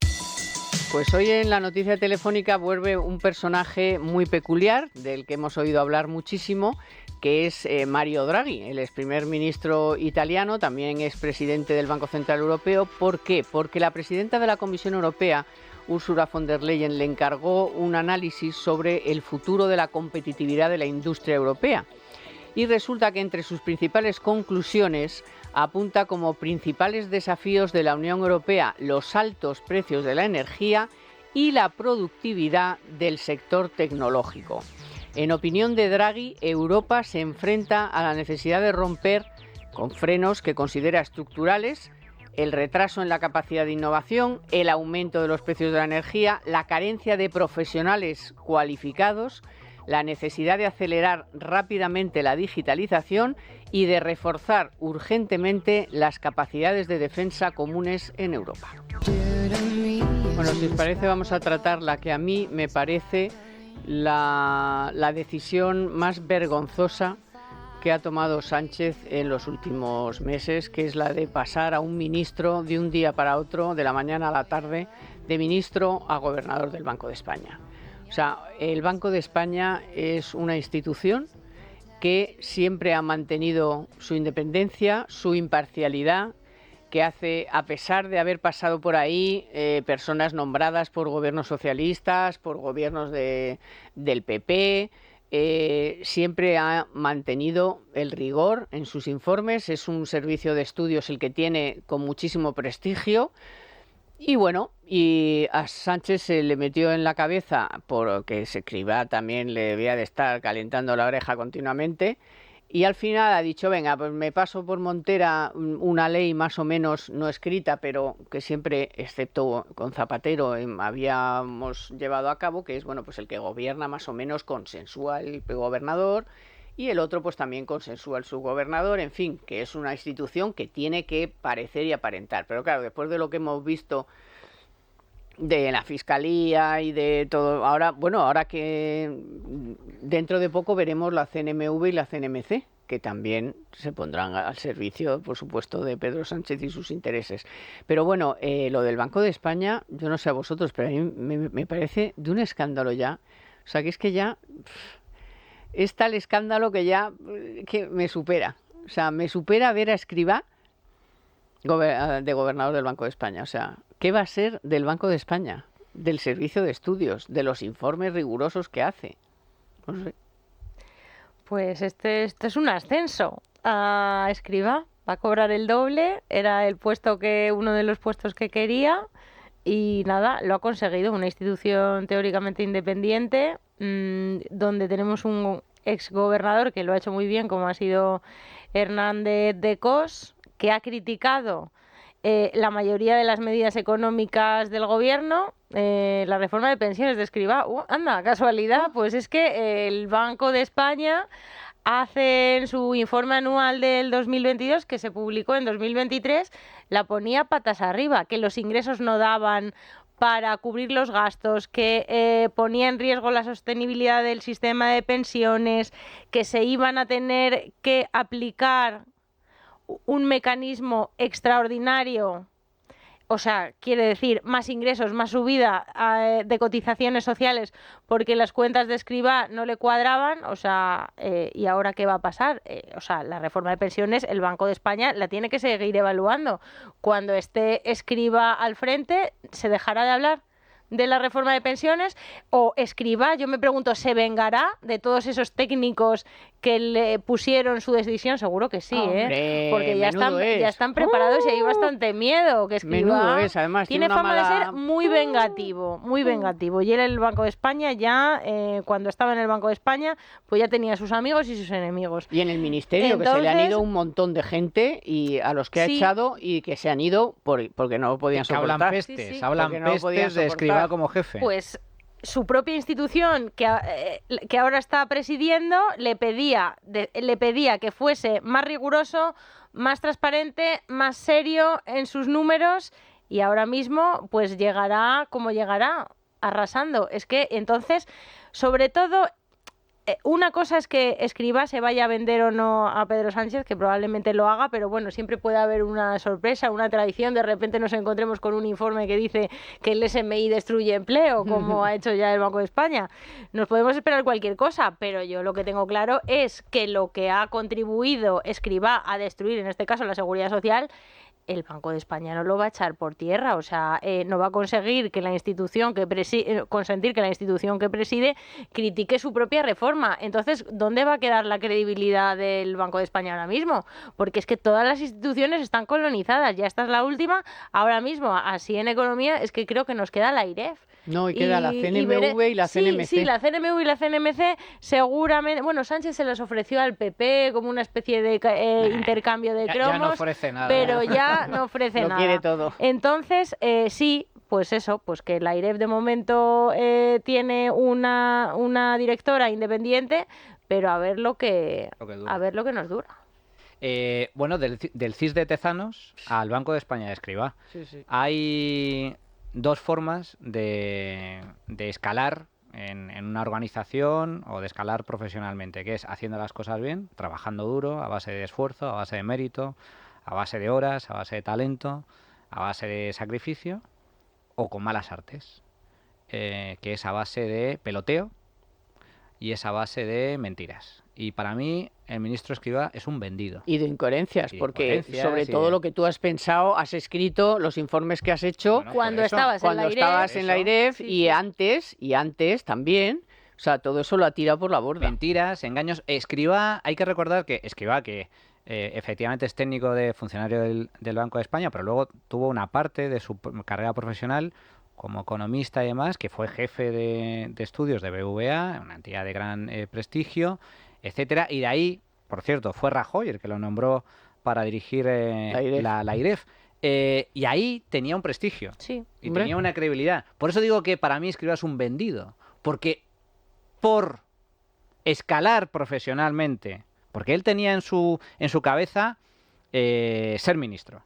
Pues hoy en la noticia telefónica vuelve un personaje muy peculiar, del que hemos oído hablar muchísimo, que es Mario Draghi, el ex primer ministro italiano, también ex presidente del Banco Central Europeo. ¿Por qué? Porque la presidenta de la Comisión Europea, Ursula von der Leyen, le encargó un análisis sobre el futuro de la competitividad de la industria europea. Y resulta que entre sus principales conclusiones apunta como principales desafíos de la Unión Europea los altos precios de la energía y la productividad del sector tecnológico. En opinión de Draghi, Europa se enfrenta a la necesidad de romper con frenos que considera estructurales el retraso en la capacidad de innovación, el aumento de los precios de la energía, la carencia de profesionales cualificados, la necesidad de acelerar rápidamente la digitalización y de reforzar urgentemente las capacidades de defensa comunes en Europa. Bueno, si os parece, vamos a tratar la que a mí me parece la decisión más vergonzosa que ha tomado Sánchez en los últimos meses, que es la de pasar a un ministro de un día para otro, de la mañana a la tarde, de ministro a gobernador del Banco de España. O sea, el Banco de España es una institución que siempre ha mantenido su independencia, su imparcialidad, que hace, a pesar de haber pasado por ahí personas nombradas por gobiernos socialistas, por gobiernos del PP, siempre ha mantenido el rigor en sus informes. Es un servicio de estudios el que tiene con muchísimo prestigio. Y bueno, y a Sánchez se le metió en la cabeza, porque Escrivá también le debía de estar calentando la oreja continuamente, y al final ha dicho, venga, pues me paso por montera una ley más o menos no escrita, pero que siempre, excepto con Zapatero, habíamos llevado a cabo, que es, bueno, pues el que gobierna más o menos consensúa el gobernador, y el otro pues también consensúa el subgobernador, en fin, que es una institución que tiene que parecer y aparentar. Pero claro, después de lo que hemos visto de la Fiscalía y de todo. Ahora, bueno, ahora que dentro de poco veremos la CNMV y la CNMC, que también se pondrán al servicio, por supuesto, de Pedro Sánchez y sus intereses. Pero bueno, lo del Banco de España, yo no sé a vosotros, pero a mí me parece de un escándalo ya. O sea, que es que ya es tal escándalo que ya que me supera. O sea, me supera ver a Escrivá de gobernador del Banco de España. O sea, ¿qué va a ser del Banco de España? Del servicio de estudios, de los informes rigurosos que hace. No sé. Pues esto es un ascenso a Escrivá. Va a cobrar el doble, era uno de los puestos que quería y nada, lo ha conseguido. Una institución teóricamente independiente, donde tenemos un exgobernador que lo ha hecho muy bien, como ha sido Hernández de Cos, que ha criticado la mayoría de las medidas económicas del gobierno, la reforma de pensiones de Escrivá. Anda, casualidad, pues es que el Banco de España hace en su informe anual del 2022, que se publicó en 2023, la ponía patas arriba, que los ingresos no daban para cubrir los gastos, que ponía en riesgo la sostenibilidad del sistema de pensiones, que se iban a tener que aplicar un mecanismo extraordinario, o sea, quiere decir más ingresos, más subida de cotizaciones sociales, porque las cuentas de Escrivá no le cuadraban, o sea, ¿y ahora qué va a pasar? O sea, la reforma de pensiones, el Banco de España la tiene que seguir evaluando. Cuando esté Escrivá al frente, ¿se dejará de hablar de la reforma de pensiones? O Escrivá, yo me pregunto, ¿se vengará de todos esos técnicos que le pusieron su decisión? Seguro que sí, Hombre, porque ya están preparados y hay bastante miedo. Que Escrivá además, tiene fama de ser muy vengativo, muy vengativo. Y él en el Banco de España ya, cuando estaba en el Banco de España, pues ya tenía sus amigos y sus enemigos. Y en el ministerio, Entonces, que se le han ido un montón de gente y a los que ha echado y que se han ido porque no lo podían soportar. Hablan pestes, hablan pestes de Escrivá como jefe. Pues su propia institución, que ahora está presidiendo, le pedía que fuese más riguroso, más transparente, más serio en sus números, y ahora mismo pues llegará como llegará, arrasando. Es que entonces, sobre todo, una cosa es que Escrivá se vaya a vender o no a Pedro Sánchez, que probablemente lo haga, pero bueno, siempre puede haber una sorpresa, una traición. De repente nos encontremos con un informe que dice que el SMI destruye empleo, como ha hecho ya el Banco de España. Nos podemos esperar cualquier cosa, pero yo lo que tengo claro es que lo que ha contribuido Escrivá a destruir, en este caso la Seguridad Social, el Banco de España no lo va a echar por tierra. O sea, no va a conseguir que la institución consentir que la institución que preside critique su propia reforma. Entonces, ¿dónde va a quedar la credibilidad del Banco de España ahora mismo? Porque es que todas las instituciones están colonizadas. Ya esta es la última. Ahora mismo, así en economía, es que creo que nos queda la AIREF. No, y queda la CNMV y la CNMC. Sí, la CNMV y la CNMC seguramente... Bueno, Sánchez se las ofreció al PP como una especie de intercambio de cromos. Ya no ofrece nada. Pero ya no ofrece nada. Lo quiere todo. Entonces, sí, pues eso, pues que la AIREF de momento tiene una directora independiente, pero a ver lo que nos dura. Bueno, del CIS de Tezanos al Banco de España de Escrivá. Sí. Hay dos formas de escalar en una organización o de escalar profesionalmente, que es haciendo las cosas bien, trabajando duro, a base de esfuerzo, a base de mérito, a base de horas, a base de talento, a base de sacrificio, o con malas artes, que es a base de peloteo y es a base de mentiras. Y para mí, el ministro Escrivá es un vendido. Y de incoherencias, porque sobre todo lo que tú has pensado, has escrito, los informes que has hecho cuando estabas en la AIREF y antes también. O sea, todo eso lo ha tirado por la borda. Mentiras, engaños. Escrivá, hay que recordar que Escrivá, que efectivamente es técnico de funcionario del Banco de España, pero luego tuvo una parte de su carrera profesional como economista y demás, que fue jefe de estudios de BVA, una entidad de gran prestigio, etcétera, y de ahí, por cierto, fue Rajoy el que lo nombró para dirigir la AIREF. Y ahí tenía un prestigio y tenía una credibilidad. Por eso digo que para mí Escrivá es un vendido, porque por escalar profesionalmente, porque él tenía en su cabeza ser ministro.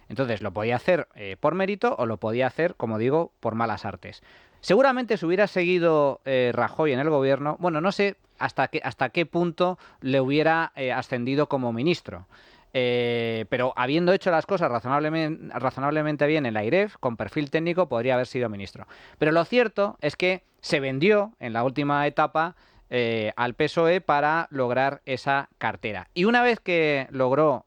Entonces, lo podía hacer por mérito o lo podía hacer, como digo, por malas artes. Seguramente si hubiera seguido Rajoy en el gobierno, bueno, no sé hasta qué punto le hubiera ascendido como ministro. Pero habiendo hecho las cosas razonablemente bien en la AIREF, con perfil técnico, podría haber sido ministro. Pero lo cierto es que se vendió en la última etapa al PSOE para lograr esa cartera. Y una vez que logró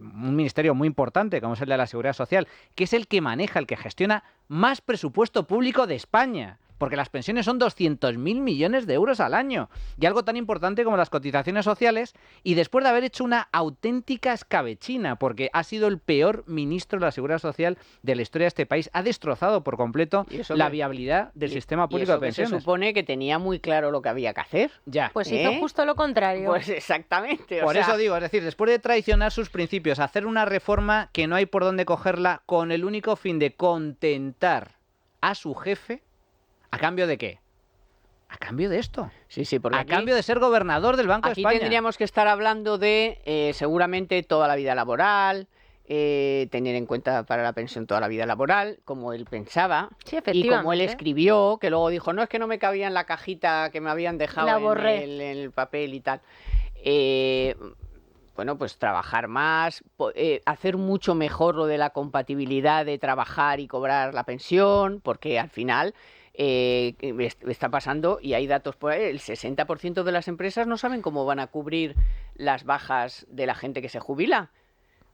un ministerio muy importante, como es el de la Seguridad Social, que es el que maneja, el que gestiona más presupuesto público de España, porque las pensiones son 200.000 millones de euros al año, y algo tan importante como las cotizaciones sociales, y después de haber hecho una auténtica escabechina, porque ha sido el peor ministro de la Seguridad Social de la historia de este país, ha destrozado por completo la viabilidad del sistema público de pensiones. Se supone que tenía muy claro lo que había que hacer. Ya. Pues hizo justo lo contrario. Pues exactamente. Por eso digo, es decir, después de traicionar sus principios, hacer una reforma que no hay por dónde cogerla con el único fin de contentar a su jefe, ¿a cambio de qué? A cambio de esto. Sí, porque cambio de ser gobernador del Banco de España. Aquí tendríamos que estar hablando de seguramente toda la vida laboral, tener en cuenta para la pensión toda la vida laboral, como él pensaba, sí, y como él escribió, que luego dijo, no, es que no me cabía en la cajita que me habían dejado en el papel y tal. Bueno, pues trabajar más, hacer mucho mejor lo de la compatibilidad de trabajar y cobrar la pensión, porque al final está pasando, y hay datos por ahí, el 60% de las empresas no saben cómo van a cubrir las bajas de la gente que se jubila,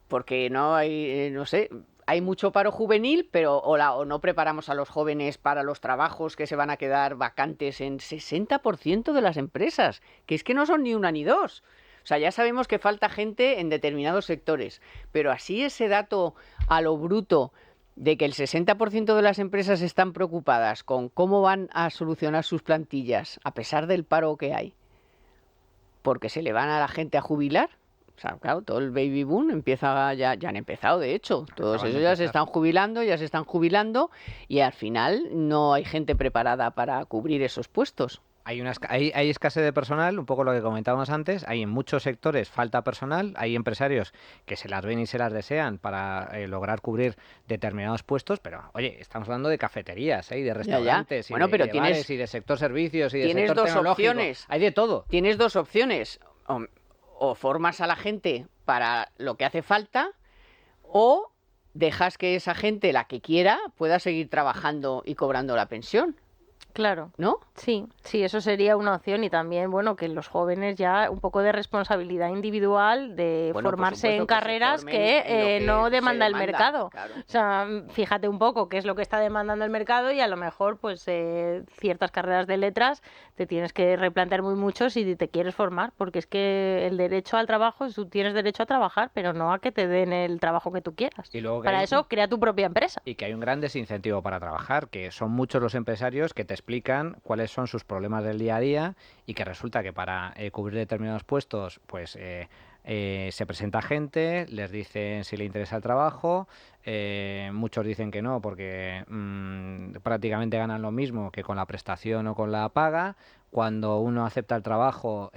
porque no hay, no sé, hay mucho paro juvenil, pero o no preparamos a los jóvenes para los trabajos que se van a quedar vacantes en 60% de las empresas, que es que no son ni una ni dos. O sea, ya sabemos que falta gente en determinados sectores, pero así ese dato a lo bruto de que el 60% de las empresas están preocupadas con cómo van a solucionar sus plantillas, a pesar del paro que hay, porque se le van a la gente a jubilar. O sea, claro, todo el baby boom empieza, ya han empezado, de hecho. Todos ellos ya se están jubilando y al final no hay gente preparada para cubrir esos puestos. Hay escasez de personal, un poco lo que comentábamos antes. Hay en muchos sectores falta personal. Hay empresarios que se las ven y se las desean para lograr cubrir determinados puestos. Pero, oye, estamos hablando de cafeterías, y de restaurantes, bueno, pero de bares, y de sector servicios, y de sector dos tecnológico. Opciones. Hay de todo. Tienes dos opciones. O formas a la gente para lo que hace falta, o dejas que esa gente, la que quiera, pueda seguir trabajando y cobrando la pensión. Claro. ¿No? Sí, eso sería una opción, y también, bueno, que los jóvenes ya un poco de responsabilidad individual de formarse en carreras que no demanda el mercado. Claro. O sea, fíjate un poco qué es lo que está demandando el mercado, y a lo mejor pues ciertas carreras de letras te tienes que replantear muy mucho si te quieres formar, porque es que el derecho al trabajo, tú tienes derecho a trabajar, pero no a que te den el trabajo que tú quieras. Y luego para eso, crea tu propia empresa. Y que hay un gran desincentivo para trabajar, que son muchos los empresarios que te explican cuáles son sus problemas del día a día, y que resulta que para cubrir determinados puestos pues se presenta gente, les dicen si le interesa el trabajo, muchos dicen que no porque prácticamente ganan lo mismo que con la prestación o con la paga. Cuando uno acepta el trabajo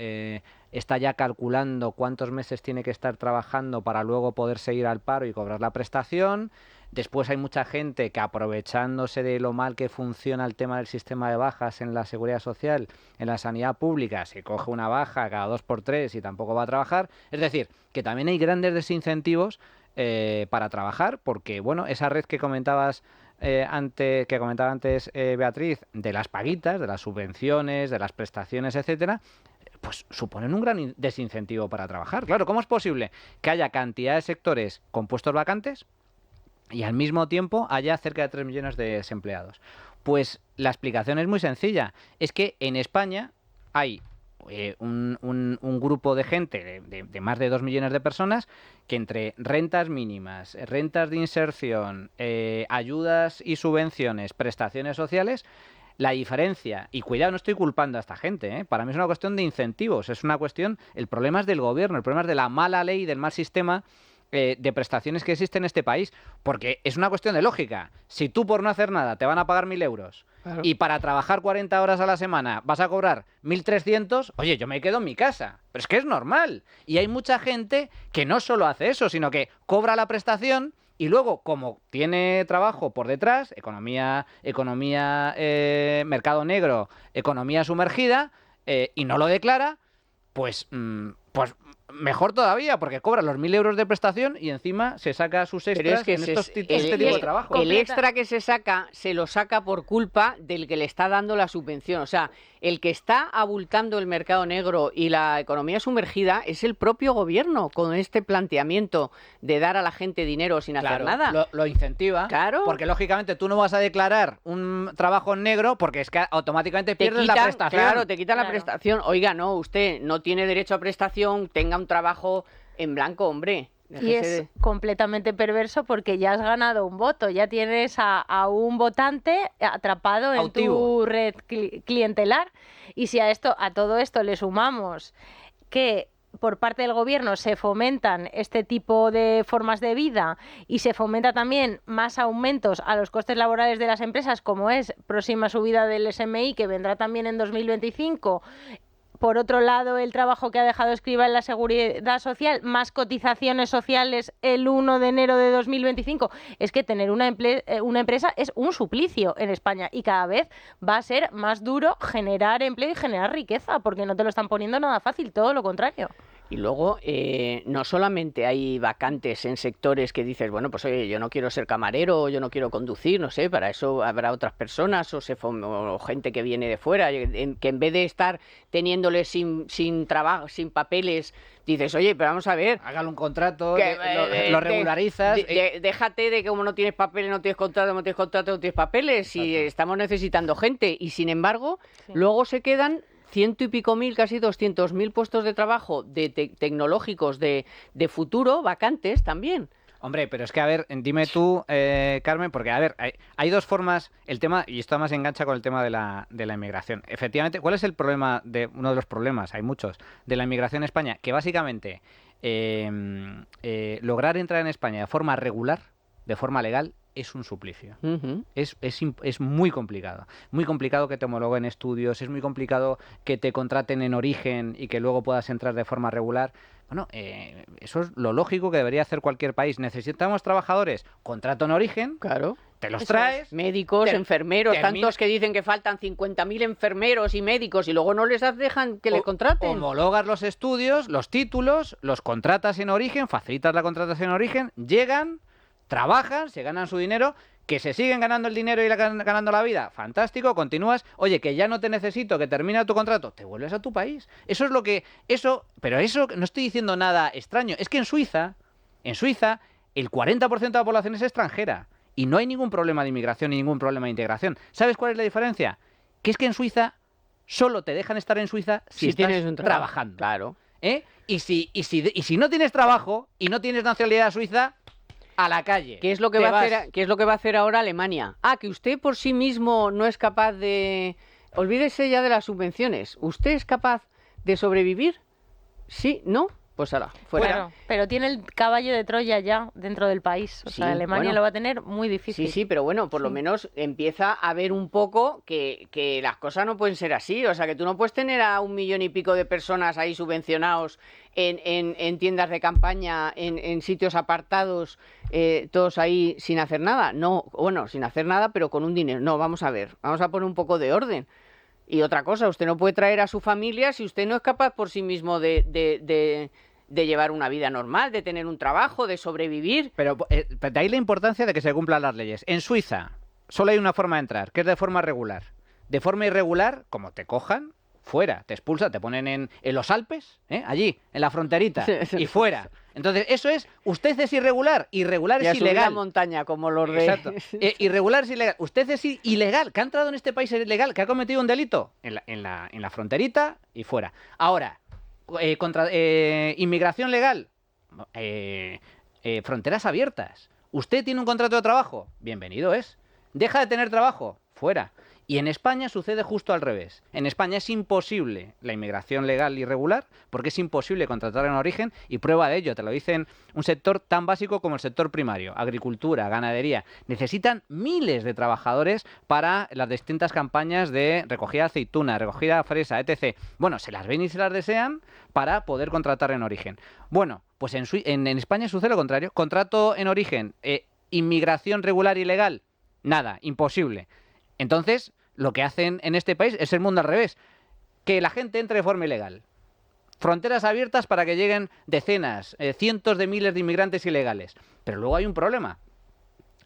está ya calculando cuántos meses tiene que estar trabajando para luego poder seguir al paro y cobrar la prestación. Después hay mucha gente que, aprovechándose de lo mal que funciona el tema del sistema de bajas en la seguridad social, en la sanidad pública, se coge una baja cada 2x3 y tampoco va a trabajar. Es decir, que también hay grandes desincentivos para trabajar, porque bueno, esa red que comentabas comentaba antes Beatriz, de las paguitas, de las subvenciones, de las prestaciones, etcétera, pues suponen un gran desincentivo para trabajar. Claro, ¿cómo es posible que haya cantidad de sectores con puestos vacantes y al mismo tiempo haya cerca de 3 millones de desempleados? Pues la explicación es muy sencilla. Es que en España hay un grupo de gente, de más de 2 millones de personas, que entre rentas mínimas, rentas de inserción, ayudas y subvenciones, prestaciones sociales, la diferencia, y cuidado, no estoy culpando a esta gente, para mí es una cuestión de incentivos, es una cuestión, el problema es del gobierno, el problema es de la mala ley, del mal sistema de prestaciones que existe en este país, porque es una cuestión de lógica. Si tú por no hacer nada te van a pagar 1.000 euros, claro, y para trabajar 40 horas a la semana vas a cobrar 1.300, oye, yo me quedo en mi casa. Pero es que es normal. Y hay mucha gente que no solo hace eso, sino que cobra la prestación, y luego, como tiene trabajo por detrás, economía, mercado negro, economía sumergida, y no lo declara, pues mejor todavía, porque cobra los 1.000 euros de prestación y encima se saca sus extras en este tipo de trabajo. El extra que se saca, se lo saca por culpa del que le está dando la subvención. O sea, el que está abultando el mercado negro y la economía sumergida es el propio gobierno, con este planteamiento de dar a la gente dinero sin hacer nada. Lo incentiva, claro, porque lógicamente tú no vas a declarar un trabajo en negro porque es que automáticamente pierdes la prestación. Claro, te quitan la prestación. Oiga, no, usted no tiene derecho a prestación, tenga un trabajo en blanco, hombre. Y es completamente perverso porque ya has ganado un voto, ya tienes a un votante atrapado en tu red clientelar. Y si a todo esto le sumamos que por parte del gobierno se fomentan este tipo de formas de vida y se fomenta también más aumentos a los costes laborales de las empresas, como es próxima subida del SMI, que vendrá también en 2025, por otro lado, el trabajo que ha dejado Escrivá en la Seguridad Social, más cotizaciones sociales el 1 de enero de 2025. Es que tener una empresa es un suplicio en España y cada vez va a ser más duro generar empleo y generar riqueza, porque no te lo están poniendo nada fácil, todo lo contrario. Y luego, no solamente hay vacantes en sectores que dices, bueno, pues oye, yo no quiero ser camarero, yo no quiero conducir, no sé, para eso habrá otras personas o gente que viene de fuera, que en vez de estar teniéndoles sin trabajo, sin papeles, dices, oye, pero vamos a ver. Hágale un contrato, lo regularizas. Déjate de que como no tienes papeles, no tienes contrato, no tienes papeles, si estamos necesitando gente. Y sin embargo, luego se quedan 100 y pico mil, casi 200.000 puestos de trabajo tecnológicos de futuro, vacantes también. Hombre, pero es que, a ver, dime tú, Carmen, porque, a ver, hay dos formas, el tema, y esto además engancha con el tema de la inmigración. Efectivamente, ¿cuál es el problema, uno de los problemas, hay muchos, de la inmigración en España? Que básicamente lograr entrar en España de forma regular, de forma legal, es un suplicio. Uh-huh. Es muy complicado. Muy complicado que te homologuen estudios, es muy complicado que te contraten en origen y que luego puedas entrar de forma regular. Bueno, eso es lo lógico que debería hacer cualquier país. Necesitamos trabajadores, contrato en origen, claro, te los traes. Médicos, enfermeros, tantos que dicen que faltan 50.000 enfermeros y médicos y luego no les dejan que le contraten. Homologas los estudios, los títulos, los contratas en origen, facilitas la contratación en origen, llegan, trabajan, se ganan su dinero, que se siguen ganando el dinero y ganando la vida, fantástico, continúas, oye, que ya no te necesito, que termina tu contrato, te vuelves a tu país. Eso es lo que, pero eso no estoy diciendo nada extraño, es que en Suiza, el 40% de la población es extranjera y no hay ningún problema de inmigración ni ningún problema de integración. ¿Sabes cuál es la diferencia? Que es que en Suiza solo te dejan estar en Suiza si estás tienes un trabajando. Claro. Y si no tienes trabajo y no tienes nacionalidad suiza, a la calle. ¿Qué es lo que va a hacer ahora Alemania? Que usted por sí mismo no es capaz de... Olvídese ya de las subvenciones. ¿Usted es capaz de sobrevivir? ¿Sí? ¿No? Pues ahora, fuera. Claro, pero tiene el caballo de Troya ya dentro del país. O sea, Alemania lo va a tener muy difícil. Sí, pero bueno, por lo menos empieza a ver un poco que las cosas no pueden ser así. O sea, que tú no puedes tener a 1 millón y pico de personas ahí subvencionados en tiendas de campaña, en sitios apartados, todos ahí sin hacer nada. No, bueno, sin hacer nada, pero con un dinero. No, vamos a ver, vamos a poner un poco de orden. Y otra cosa, usted no puede traer a su familia si usted no es capaz por sí mismo de llevar una vida normal, de tener un trabajo, de sobrevivir. Pero de ahí la importancia de que se cumplan las leyes. En Suiza solo hay una forma de entrar, que es de forma regular. De forma irregular, como te cojan, fuera, te expulsan, te ponen en los Alpes, allí, en la fronterita, y fuera. Entonces, eso es, usted es irregular, irregular es ilegal. La montaña, como los de... Exacto. Irregular es ilegal. Usted es ilegal, que ha entrado en este país ilegal, que ha cometido un delito en la fronterita y fuera. Ahora, inmigración legal, fronteras abiertas. Usted tiene un contrato de trabajo, bienvenido es. Deja de tener trabajo, fuera. Y en España sucede justo al revés. En España es imposible la inmigración legal y regular porque es imposible contratar en origen y prueba de ello, te lo dicen un sector tan básico como el sector primario, agricultura, ganadería. Necesitan miles de trabajadores para las distintas campañas de recogida de aceituna, recogida de fresa, etc. Bueno, se las ven y se las desean para poder contratar en origen. Bueno, pues en España sucede lo contrario. Contrato en origen, inmigración regular y legal, nada, imposible. Entonces, lo que hacen en este país es el mundo al revés. Que la gente entre de forma ilegal. Fronteras abiertas para que lleguen decenas, cientos de miles de inmigrantes ilegales. Pero luego hay un problema.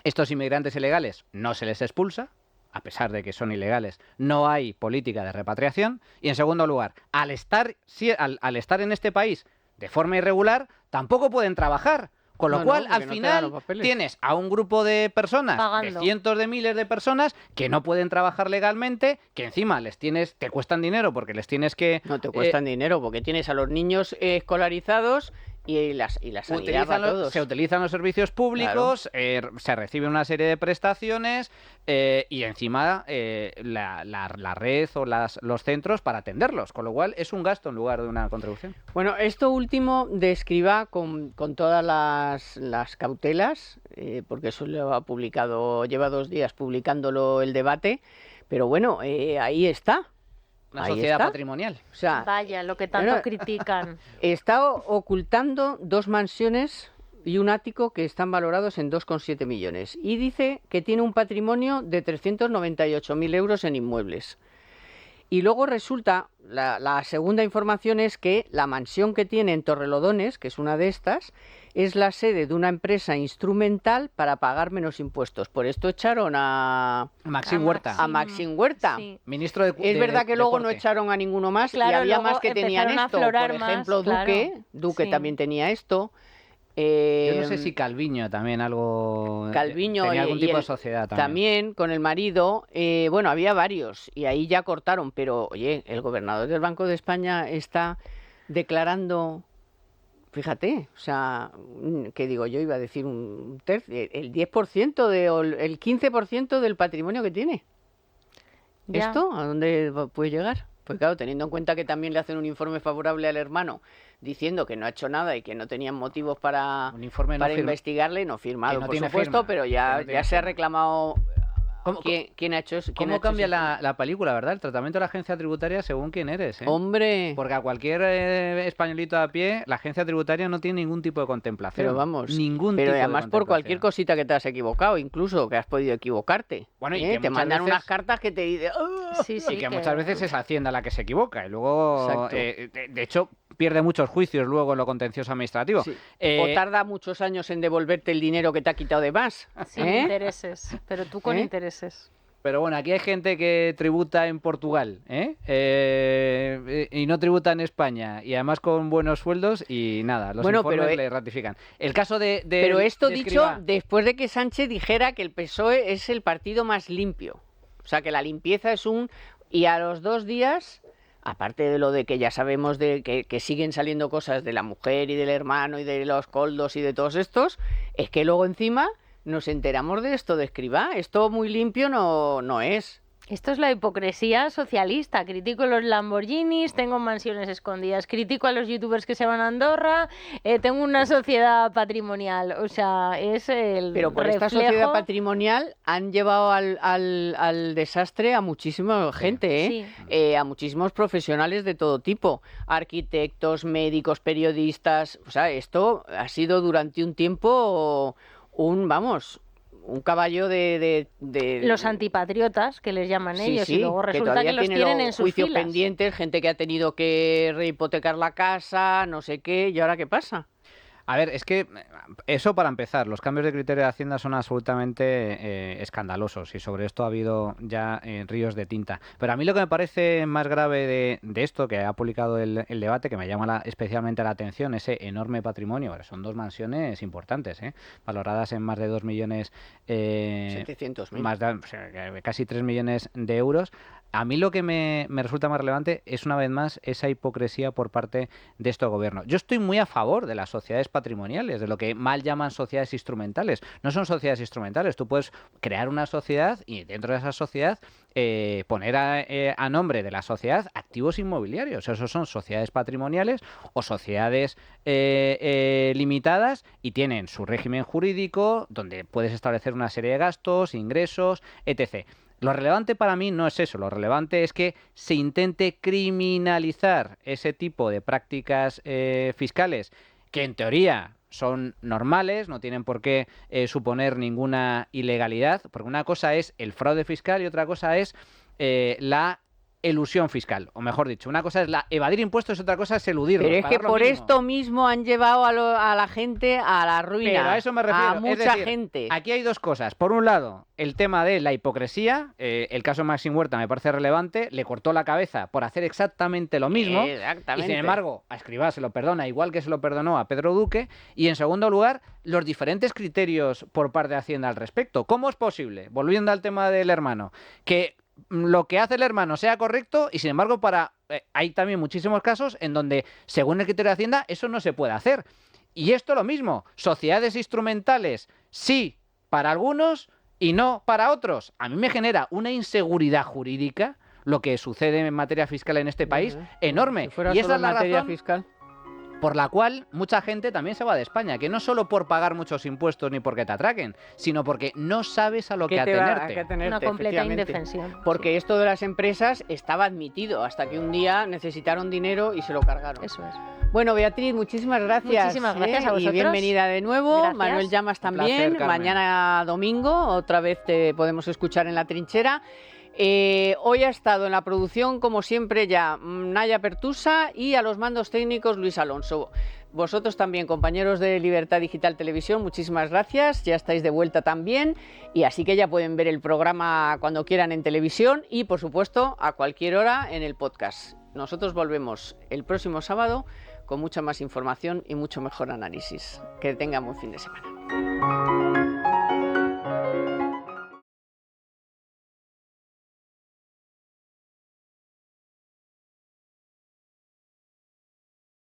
Estos inmigrantes ilegales no se les expulsa, a pesar de que son ilegales. No hay política de repatriación. Y en segundo lugar, al estar en este país de forma irregular, tampoco pueden trabajar. Con lo cual, al final, tienes a un grupo de personas, pagando, de cientos de miles de personas, que no pueden trabajar legalmente, que encima te cuestan dinero porque les tienes que... No te cuestan dinero porque tienes a los niños escolarizados y la sanidad para todos. Se utilizan los servicios públicos, claro. Se reciben una serie de prestaciones y encima la red o los centros para atenderlos, con lo cual es un gasto en lugar de una contribución. Bueno, esto último de Escrivá con todas las cautelas, porque eso lo ha publicado, lleva 2 días publicándolo el debate, pero bueno, ahí está. Una sociedad patrimonial. O sea, vaya, lo que tanto critican. Está ocultando 2 mansiones y un ático que están valorados en 2,7 millones. Y dice que tiene un patrimonio de 398.000 euros en inmuebles. Y luego resulta, la segunda información es que la mansión que tiene en Torrelodones, que es una de estas, es la sede de una empresa instrumental para pagar menos impuestos. Por esto echaron a Maxim Huerta. A Maxim Huerta. Sí. Ministro de Es verdad que luego no echaron a ninguno más, claro, y había más que tenían esto. Por ejemplo, más, Duque sí. también tenía esto. Yo no sé si Calviño también Calviño tenía algún tipo de sociedad también con el marido. Bueno, había varios y ahí ya cortaron, pero oye, el gobernador del Banco de España está declarando, fíjate, o sea, ¿qué digo yo? Iba a decir un tercio, el 10% o el 15% del patrimonio que tiene. Ya. ¿Esto a dónde puede llegar? Pues claro, teniendo en cuenta que también le hacen un informe favorable al hermano diciendo que no ha hecho nada y que no tenían motivos para investigarle, no firmado, por supuesto, firma, pero ya se ha reclamado. ¿Quién ha hecho eso? ¿Cómo cambia la película, verdad? El tratamiento de la agencia tributaria según quién eres, ¿eh? ¡Hombre! Porque a cualquier españolito a pie, la agencia tributaria no tiene ningún tipo de contemplación. Pero vamos, ningún pero tipo además de por cualquier cosita que te has equivocado, incluso que has podido equivocarte. Bueno, y que te mandan veces... unas cartas que te dicen... Sí, y que muchas veces es Hacienda la que se equivoca. Y luego, de hecho, pierde muchos juicios luego en lo contencioso administrativo. Sí. O tarda muchos años en devolverte el dinero que te ha quitado de más. Sin intereses, pero tú con intereses. Pero bueno, aquí hay gente que tributa en Portugal, y no tributa en España, y además con buenos sueldos, y nada, los informes le ratifican. El caso pero esto dicho después de que Sánchez dijera que el PSOE es el partido más limpio. O sea, que la limpieza es y a los 2 días, aparte de lo de que ya sabemos de que siguen saliendo cosas de la mujer y del hermano y de los coldos y de todos estos, es que luego encima nos enteramos de esto de Escrivá. Esto muy limpio no es. Esto es la hipocresía socialista. Critico los Lamborghinis, tengo mansiones escondidas, critico a los youtubers que se van a Andorra, tengo una sociedad patrimonial. O sea, es el Pero por reflejo... esta sociedad patrimonial han llevado al desastre a muchísima gente, Sí. A muchísimos profesionales de todo tipo, arquitectos, médicos, periodistas. O sea, esto ha sido durante un tiempo un caballo de... Los antipatriotas, que les llaman ellos, y luego resulta que los tienen en sus juicios filas. pendientes, gente que ha tenido que rehipotecar la casa, no sé qué, ¿y ahora qué pasa? A ver, es que eso para empezar, los cambios de criterio de Hacienda son absolutamente escandalosos y sobre esto ha habido ya ríos de tinta. Pero a mí lo que me parece más grave de esto, que ha publicado el debate, que me llama especialmente la atención, ese enorme patrimonio, son 2 mansiones importantes, valoradas en más de 2 millones... 700.000. Casi 3 millones de euros. A mí lo que me resulta más relevante es, una vez más, esa hipocresía por parte de este gobierno. Yo estoy muy a favor de las sociedades patrimoniales, de lo que mal llaman sociedades instrumentales. No son sociedades instrumentales, tú puedes crear una sociedad y dentro de esa sociedad poner a nombre de la sociedad activos inmobiliarios. Esos son sociedades patrimoniales o sociedades limitadas y tienen su régimen jurídico donde puedes establecer una serie de gastos, ingresos, etc. Lo relevante para mí no es eso, lo relevante es que se intente criminalizar ese tipo de prácticas fiscales que en teoría son normales, no tienen por qué suponer ninguna ilegalidad, porque una cosa es el fraude fiscal y otra cosa es la elusión fiscal, o mejor dicho, una cosa es evadir impuestos y otra cosa es eludirlos. Pero es que por esto mismo han llevado a la gente a la ruina. Pero a eso me refiero. A mucha gente. Aquí hay dos cosas. Por un lado, el tema de la hipocresía. El caso de Maxim Huerta me parece relevante. Le cortó la cabeza por hacer exactamente lo mismo. Exactamente. Y sin embargo, a Escrivá se lo perdona, igual que se lo perdonó a Pedro Duque. Y en segundo lugar, los diferentes criterios por parte de Hacienda al respecto. ¿Cómo es posible, volviendo al tema del hermano, que lo que hace el hermano sea correcto y sin embargo hay también muchísimos casos en donde según el criterio de Hacienda eso no se puede hacer? Y esto lo mismo, sociedades instrumentales sí para algunos y no para otros. A mí me genera una inseguridad jurídica lo que sucede en materia fiscal en este país enorme. Si fuera y esa solo es la materia razón fiscal. Por la cual mucha gente también se va de España, que no solo por pagar muchos impuestos ni porque te atraquen, sino porque no sabes a lo que atenerte. Una completa indefensión. Porque esto de las empresas estaba admitido hasta que un día necesitaron dinero y se lo cargaron. Eso es. Bueno, Beatriz, muchísimas gracias. Muchísimas gracias a vosotros. Y bienvenida de nuevo. Gracias. Manuel Llamas también. Un placer, Carmen. Mañana domingo, otra vez te podemos escuchar en La Trinchera. Hoy ha estado en la producción, como siempre, ya Naya Pertusa y a los mandos técnicos Luis Alonso. Vosotros también, compañeros de Libertad Digital Televisión, muchísimas gracias. Ya estáis de vuelta también y así que ya pueden ver el programa cuando quieran en televisión y, por supuesto, a cualquier hora en el podcast. Nosotros volvemos el próximo sábado con mucha más información y mucho mejor análisis. Que tengan buen fin de semana.